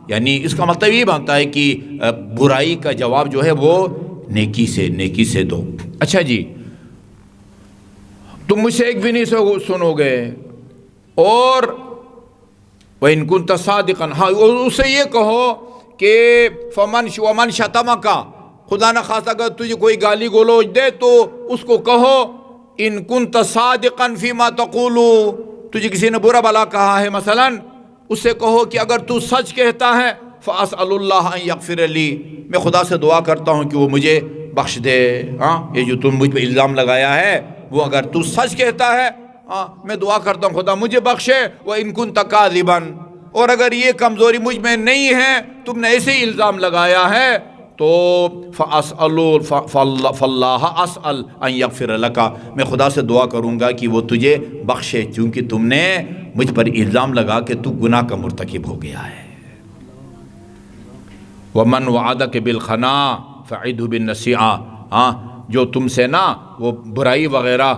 یعنی اس کا مطلب یہ بنتا ہے کہ برائی کا جواب جو ہے وہ نیکی سے دو. اچھا جی، تم مجھ سے 1 بھی نہیں سنو گے. اور وَإِن كُنْتَ صَادِقًا، ہاں اس سے یہ کہو کہ وَمَنْ شَتَمَكَ، خدا نہ خواستہ اگر تجھے کوئی گالی گلوچ دے تو اس کو کہو اِن كُنْتَ صَادِقًا فِي مَا تَقُولُ، تجھے کسی نے برا بلا کہا ہے مثلا، اس سے کہو کہ اگر تو سچ کہتا ہے فَأَسْأَلُ اللَّهَ أَن يَغْفِرَ لِي، میں خدا سے دعا کرتا ہوں کہ وہ مجھے بخش دے. ہاں یہ جو تم مجھ پہ الزام لگایا ہے وہ اگر تو سچ کہتا ہے میں دعا کرتا ہوں خدا مجھے بخشے. وَإِن كُنْتَ كَاذِبًا، اور اگر یہ کمزوری مجھ میں نہیں ہے، تم نے ایسے ہی الزام لگایا ہے، تو فَاللَّهَ أَسْأَلْ أَن يَغْفِرَ لَكَ، میں خدا سے دعا کروں گا کہ وہ تجھے بخشے، چونکہ تم نے مجھ پر الزام لگا کہ تو گناہ کا مرتکب ہو گیا ہے. وَمَنْ وَعَدَكَ بِالْخَنَا فَعِدْهُ بِالنَّصِيحَةِ، ہاں جو تم سے نا وہ برائی وغیرہ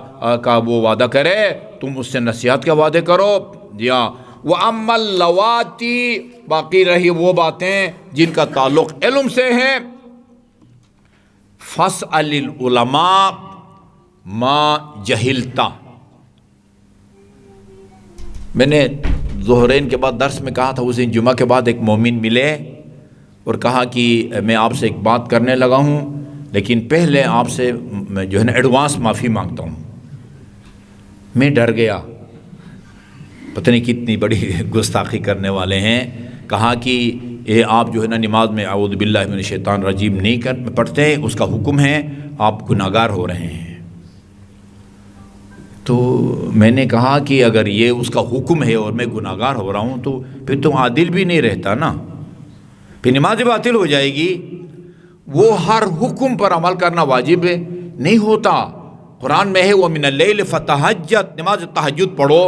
کا وہ وعدہ کرے تم اس سے نصیحت کے وعدے کرو. جی ہاں. وَأَمَّا اللَّوَاتِي، باقی رہی وہ باتیں جن کا تعلق علم سے ہے. فَاسْأَلِ الْعُلَمَاءَ مَا جَهِلْتَ، میں نے ظہرین کے بعد درس میں کہا تھا اس دن جمعہ کے بعد ایک مومن ملے اور کہا کہ میں آپ سے ایک بات کرنے لگا ہوں لیکن پہلے آپ سے جو ہے نا ایڈوانس معافی مانگتا ہوں. میں ڈر گیا، پتہ نہیں کتنی بڑی گستاخی کرنے والے ہیں. کہا کہ یہ آپ جو ہے نا نماز میں اعوذ باللہ من الشیطان الرجیم نہیں پڑھتے، اس کا حکم ہے، آپ گناہگار ہو رہے ہیں. تو میں نے کہا کہ اگر یہ اس کا حکم ہے اور میں گناہگار ہو رہا ہوں تو پھر تو عادل بھی نہیں رہتا نا، پھر نماز باطل ہو جائے گی. وہ ہر حکم پر عمل کرنا واجب نہیں ہوتا. قرآن میں ہے وَمِنَ اللَّيْلِ فَتَهَجَّدْ، نماز تہجد پڑھو،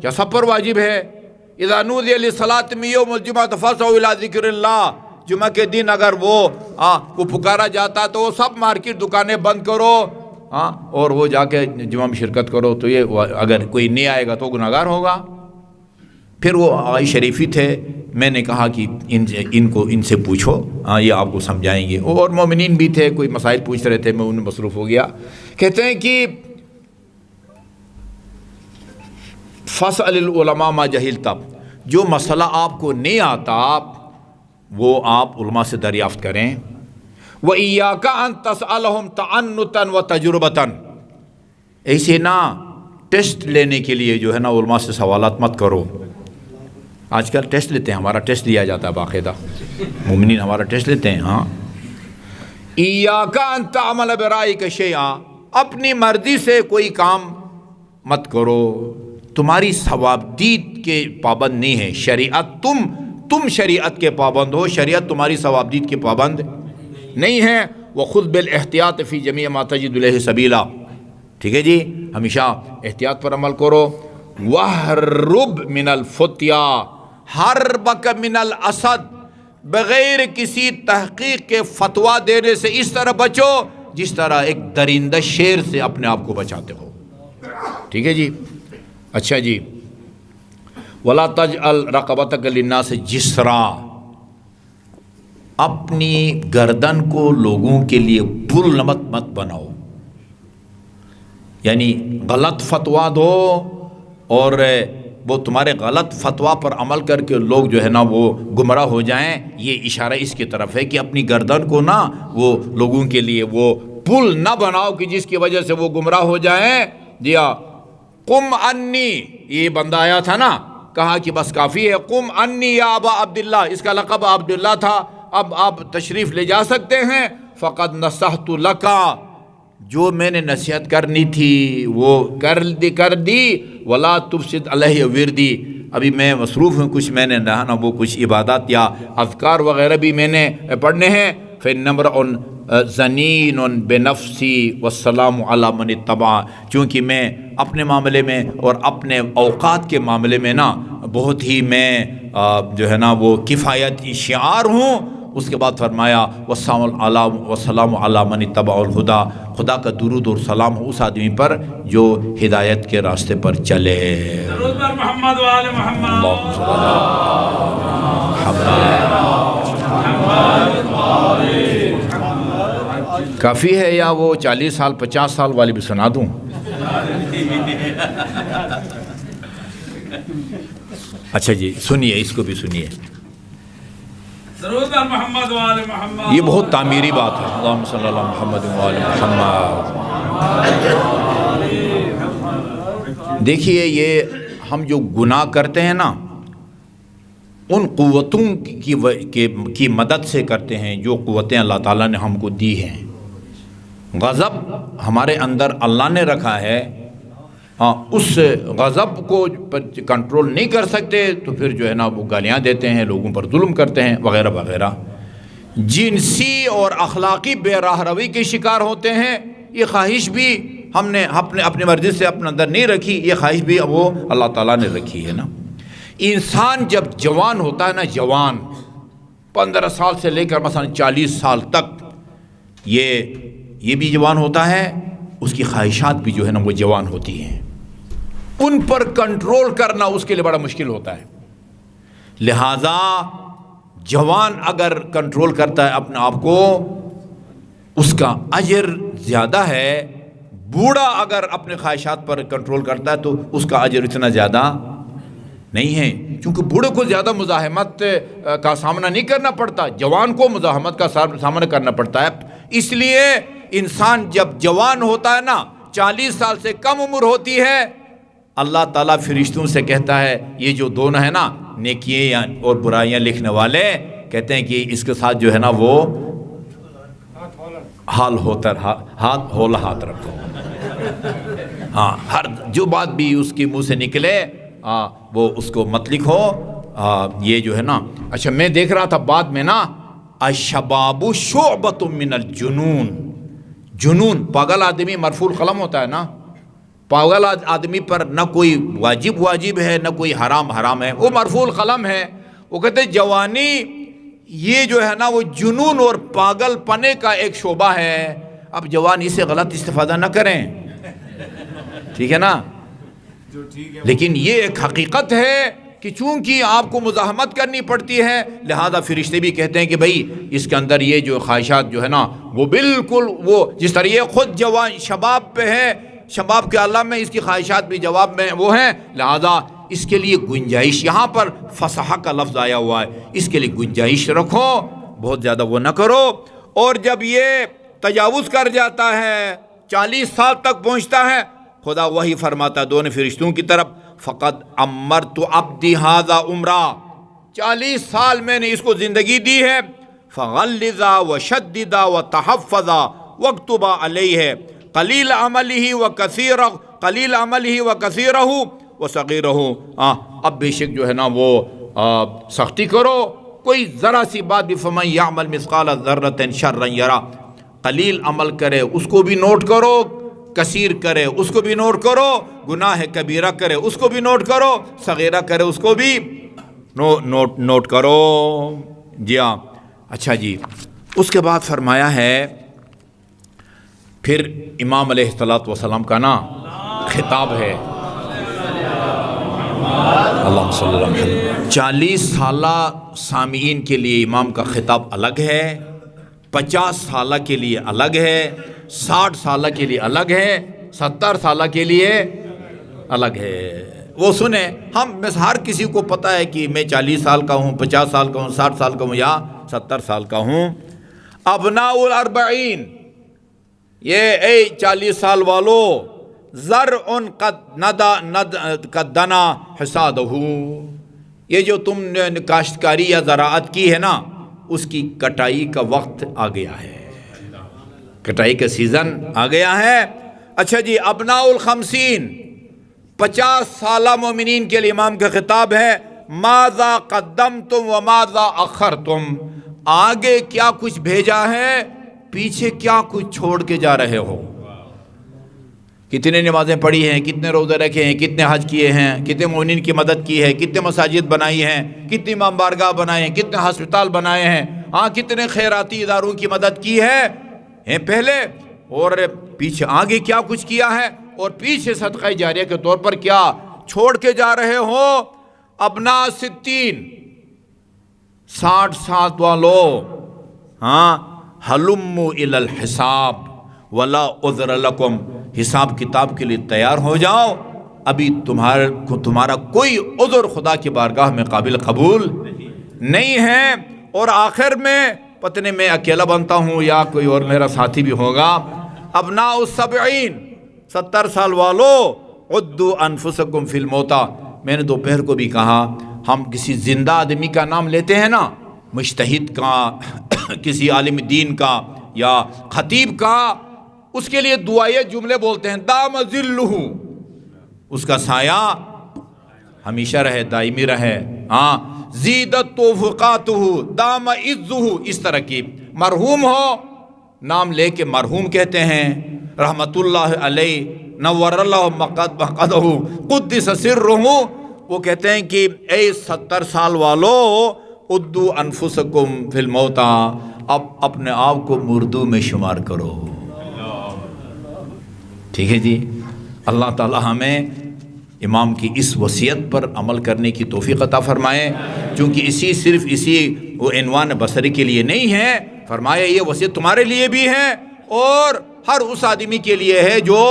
کیا سب پر واجب ہے. اِذَا نُودِيَ لِلصَّلَاةِ مِن يَوْمِ الْجُمْعَةِ فَاسْعَوْا إِلَىٰ ذِكْرِ اللَّهِ، جمعہ کے دن اگر وہ پکارا جاتا تو وہ سب مارکیٹ دکانیں بند کرو اور وہ جا کے جمعہ میں شرکت کرو. تو یہ اگر کوئی نہیں آئے گا تو گناہگار ہوگا. پھر وہ آئی شریفی تھے، میں نے کہا کہ ان سے پوچھو، یہ آپ کو سمجھائیں گے. اور مومنین بھی تھے، کوئی مسائل پوچھ رہے تھے، میں ان میں مصروف ہو گیا. کہتے ہیں کہ فَاسْأَلِ الْعُلَمَاءَ مَا جَهِلْتَ، جو مسئلہ آپ کو نہیں آتا وہ آپ علماء سے دریافت کریں. وَإِيَّاكَ أَن تَسْأَلَهُمْ تَعَنُّتًا وَتَجْرُبَةً. ایسے نہ ٹیسٹ لینے کے لیے جو ہے نا علماء سے سوالات مت کرو. آج کل ٹیسٹ لیتے ہیں، ہمارا ٹیسٹ لیا جاتا ہے باقاعدہ، مومنین ہمارا ٹیسٹ لیتے ہیں. ہاں، ایاک ان تعمل برائک شیئا، اپنی مرضی سے کوئی کام مت کرو، تمہاری ثوابدید کے پابند نہیں ہے شریعت. تم شریعت کے پابند ہو، شریعت تمہاری ثوابدید کے پابند نہیں ہے. وخذ بالاحتیاط فی جمیع ما تجد الیہ سبیلا. ٹھیک ہے جی، ہمیشہ احتیاط پر عمل کرو. وَاحْرُبْ مِنَ الْفُتْيَا حَرْبَكَ مِنَ الْأَسَدْ، بغیر کسی تحقیق کے فتویٰ دینے سے اس طرح بچو جس طرح ایک درندہ شیر سے اپنے آپ کو بچاتے ہو. ٹھیک ہے جی. اچھا جی، وَلَا تَجْعَلْ رَقَبَتَكَ لِلنَّاسِ جِسْرًا، اپنی گردن کو لوگوں کے لیے بل مت بناؤ. یعنی غلط فتویٰ دو اور وہ تمہارے غلط فتویٰ پر عمل کر کے لوگ جو ہے نا وہ گمراہ ہو جائیں. یہ اشارہ اس کی طرف ہے کہ اپنی گردن کو نا وہ لوگوں کے لیے وہ پل نہ بناؤ کہ جس کی وجہ سے وہ گمراہ ہو جائیں. جیا قم انی، یہ بندہ آیا تھا نا، کہا کہ بس کافی ہے. قم انی یا ابا عبداللہ، اس کا لقب عبداللہ تھا. اب آپ تشریف لے جا سکتے ہیں. فقد نصحت لکا، جو میں نے نصیحت کرنی تھی وہ کر دی. ولا تفسد علیہ وردی، ابھی میں مصروف ہوں، کچھ میں نے نا وہ کچھ عبادات یا اذکار وغیرہ بھی میں نے پڑھنے ہیں. فإن امرؤ ظنین بنفسی والسلام علی من اتبع، چونکہ میں اپنے معاملے میں اور اپنے اوقات کے معاملے میں نا بہت ہی میں جو ہے نا وہ کفایتی شعار ہوں. اس کے بعد فرمایا والسلام علی من اتبع الہدی، خدا کا درود اور سلام ہو اس آدمی پر جو ہدایت کے راستے پر چلے. درود بر محمد و آل محمد. اللہم صلی اللہ. کافی ہے یا وہ 40 سال 50 سال والی بھی سنا دوں؟ اچھا جی، سنیے، اس کو بھی سنیے. درود بر محمد و آل محمد. یہ بہت تعمیری بات ہے. اللہم صلی اللہ محمد و آل محمد. دیکھیے، یہ ہم جو گناہ کرتے ہیں نا ان قوتوں کی مدد سے کرتے ہیں جو قوتیں اللہ تعالیٰ نے ہم کو دی ہیں. غضب ہمارے اندر اللہ نے رکھا ہے، اس غضب کو کنٹرول نہیں کر سکتے تو پھر جو ہے نا وہ گالیاں دیتے ہیں، لوگوں پر ظلم کرتے ہیں وغیرہ وغیرہ. جنسی اور اخلاقی بے راہ روی کے شکار ہوتے ہیں. یہ خواہش بھی ہم نے اپنے مرضی سے اپنے اندر نہیں رکھی، یہ خواہش بھی وہ اللہ تعالیٰ نے رکھی ہے نا. انسان جب جوان ہوتا ہے نا، جوان 15 سال سے لے کر مثلا 40 سال تک یہ بھی جوان ہوتا ہے، اس کی خواہشات بھی جو ہے نا وہ جوان ہوتی ہیں. ان پر کنٹرول کرنا اس کے لیے بڑا مشکل ہوتا ہے. لہذا جوان اگر کنٹرول کرتا ہے اپنے آپ کو اس کا اجر زیادہ ہے. بوڑھا اگر اپنے خواہشات پر کنٹرول کرتا ہے تو اس کا اجر اتنا زیادہ نہیں ہے، کیونکہ بوڑھے کو زیادہ مزاحمت کا سامنا نہیں کرنا پڑتا، جوان کو مزاحمت کا سامنا کرنا پڑتا ہے. اس لیے انسان جب جوان ہوتا ہے نا، 40 سال سے کم عمر ہوتی ہے، اللہ تعالیٰ فرشتوں سے کہتا ہے یہ جو دونوں ہیں نا نیکیاں اور برائیاں لکھنے والے، کہتے ہیں کہ اس کے ساتھ جو ہے نا وہ ہاتھ رکھو. ہاں، ہر جو بات بھی اس کے منہ سے نکلے وہ اس کو مت لکھو. یہ جو ہے نا، اچھا میں دیکھ رہا تھا بعد میں نا، الشباب شعبۃ من الجنون. جنون، پاگل آدمی مرفوع القلم ہوتا ہے نا. پاگل آدمی پر نہ کوئی واجب ہے نہ کوئی حرام ہے، وہ مرفوع القلم ہے. وہ کہتے ہیں جوانی یہ جو ہے نا وہ جنون اور پاگل پنے کا ایک شعبہ ہے. اب جوانی سے غلط استفادہ نہ کریں، ٹھیک ہے نا. لیکن یہ ایک حقیقت ہے کہ چونکہ آپ کو مزاحمت کرنی پڑتی ہے، لہذا فرشتے بھی کہتے ہیں کہ بھائی اس کے اندر یہ جو خواہشات جو ہے نا وہ بالکل وہ جس طرح یہ خود جوان شباب پہ ہے، شباب کے عالم میں اس کی خواہشات بھی جواب میں وہ ہیں، لہذا اس کے لیے گنجائش، یہاں پر فصاحہ کا لفظ آیا ہوا ہے، اس کے لیے گنجائش رکھو، بہت زیادہ وہ نہ کرو. اور جب یہ تجاوز کر جاتا ہے 40 سال تک پہنچتا ہے، خدا وہی فرماتا ہے دونوں فرشتوں کی طرف، فقد عمرت عبدی ھذا عمرہ، 40 سال میں نے اس کو زندگی دی ہے، فغلظا وشددا وتحفظا واکتبا علیہ قلیل عملہ وکثیرہ وصغیرہ، اب بے شک جو ہے نا وہ سختی کرو، کوئی ذرا سی بات بھی، فمن یعمل مثقال ذرۃ شرا یرہ، قلیل عمل کرے اس کو بھی نوٹ کرو، کثیر کرے اس کو بھی نوٹ کرو، گناہ کبیرہ کرے اس کو بھی نوٹ کرو، صغیرہ کرے اس کو بھی نوٹ کرو۔ جی ہاں، اچھا جی، اس کے بعد فرمایا ہے پھر امام علیہ السلام کا نا خطاب ہے، اللہم صلی اللہ علیہ وسلم، 40 سالہ سامعین کے لیے امام کا خطاب الگ ہے، 50 سالہ کے لیے الگ ہے، 60 سالہ کے لیے الگ ہے، 70 سالہ کے لیے الگ ہے۔ وہ سنیں، ہم میں ہر کسی کو پتہ ہے کہ میں 40 سال کا ہوں، 50 سال کا ہوں، 60 سال کا ہوں یا 70 سال کا ہوں۔ ابناء الاربعین، یہ اے 40 سال والو، زرع قد دنا حصادہ، یہ جو تم نے کاشتکاری یا زراعت کی ہے نا، اس کی کٹائی کا وقت آ گیا ہے، کٹائی کا سیزن آ گیا ہے۔ اچھا جی، ابناء الخمسین، 50 سالہ مومنین کے لیے امام کا خطاب ہے، ماذا قدمتم وماذا اخرتم، آگے کیا کچھ بھیجا ہے، پیچھے کیا کچھ چھوڑ کے جا رہے ہو، کتنے نمازیں پڑھی ہیں، کتنے روزے رکھے ہیں، کتنے حج کیے ہیں، کتنے مومنین کی مدد کی ہے، کتنے مساجد بنائی ہیں، کتنی امام بارگاہ بنائے ہیں، کتنے ہسپتال بنائے ہیں، کتنے خیراتی اداروں کی مدد کی ہے پہلے، اور پیچھے آگے کیا کچھ کیا ہے، اور پیچھے صدقہ جاریہ کے طور پر کیا چھوڑ کے جا رہے ہو۔ ابناء 60 سال والو، حلموا الی الحساب ولا عذر لکم، حساب کتاب کے لیے تیار ہو جاؤ، ابھی تمہارا کوئی عذر خدا کی بارگاہ میں قابل قبول نہیں ہے۔ اور آخر میں پتہ نہیں میں اکیلا بنتا ہوں یا کوئی اور میرا ساتھی بھی ہوگا، ابناء السبعین، 70 سال والو، عدوا انفسکم فی الموتى، میں نے دوپہر کو بھی کہا، ہم کسی زندہ آدمی کا نام لیتے ہیں نا، مجتہد کا، کسی عالم دین کا یا خطیب کا، اس کے لیے دعائے جملے بولتے ہیں، دام ظلہ، اس کا سایہ ہمیشہ رہے، دائمی رہے، زیدت توفقاتہ، دام عزہ، اس طرح کی۔ مرحوم ہو، نام لے کے مرحوم کہتے ہیں، رحمت اللہ علیہ، نور اللہ مقدہ، قدس سرہ، وہ کہتے ہیں کہ اے 70 سال والو، ادو انفسکم فی الموتى، اب اپنے آپ کو مردوں میں شمار کرو۔ ٹھیک ہے جی، اللہ تعالی ہمیں امام کی اس وصیت پر عمل کرنے کی توفیق عطا فرمائے، چونکہ صرف اسی وہ عنوان بصری کے لیے نہیں ہے، فرمایا یہ وصیت تمہارے لیے بھی ہے اور ہر اس آدمی کے لیے ہے جو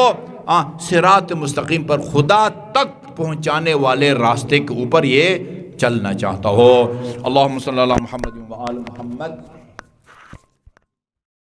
صراط مستقیم پر خدا تک پہنچانے والے راستے کے اوپر یہ چلنا چاہتا ہو۔ اللہم صلی اللہ محمد و آل محمد۔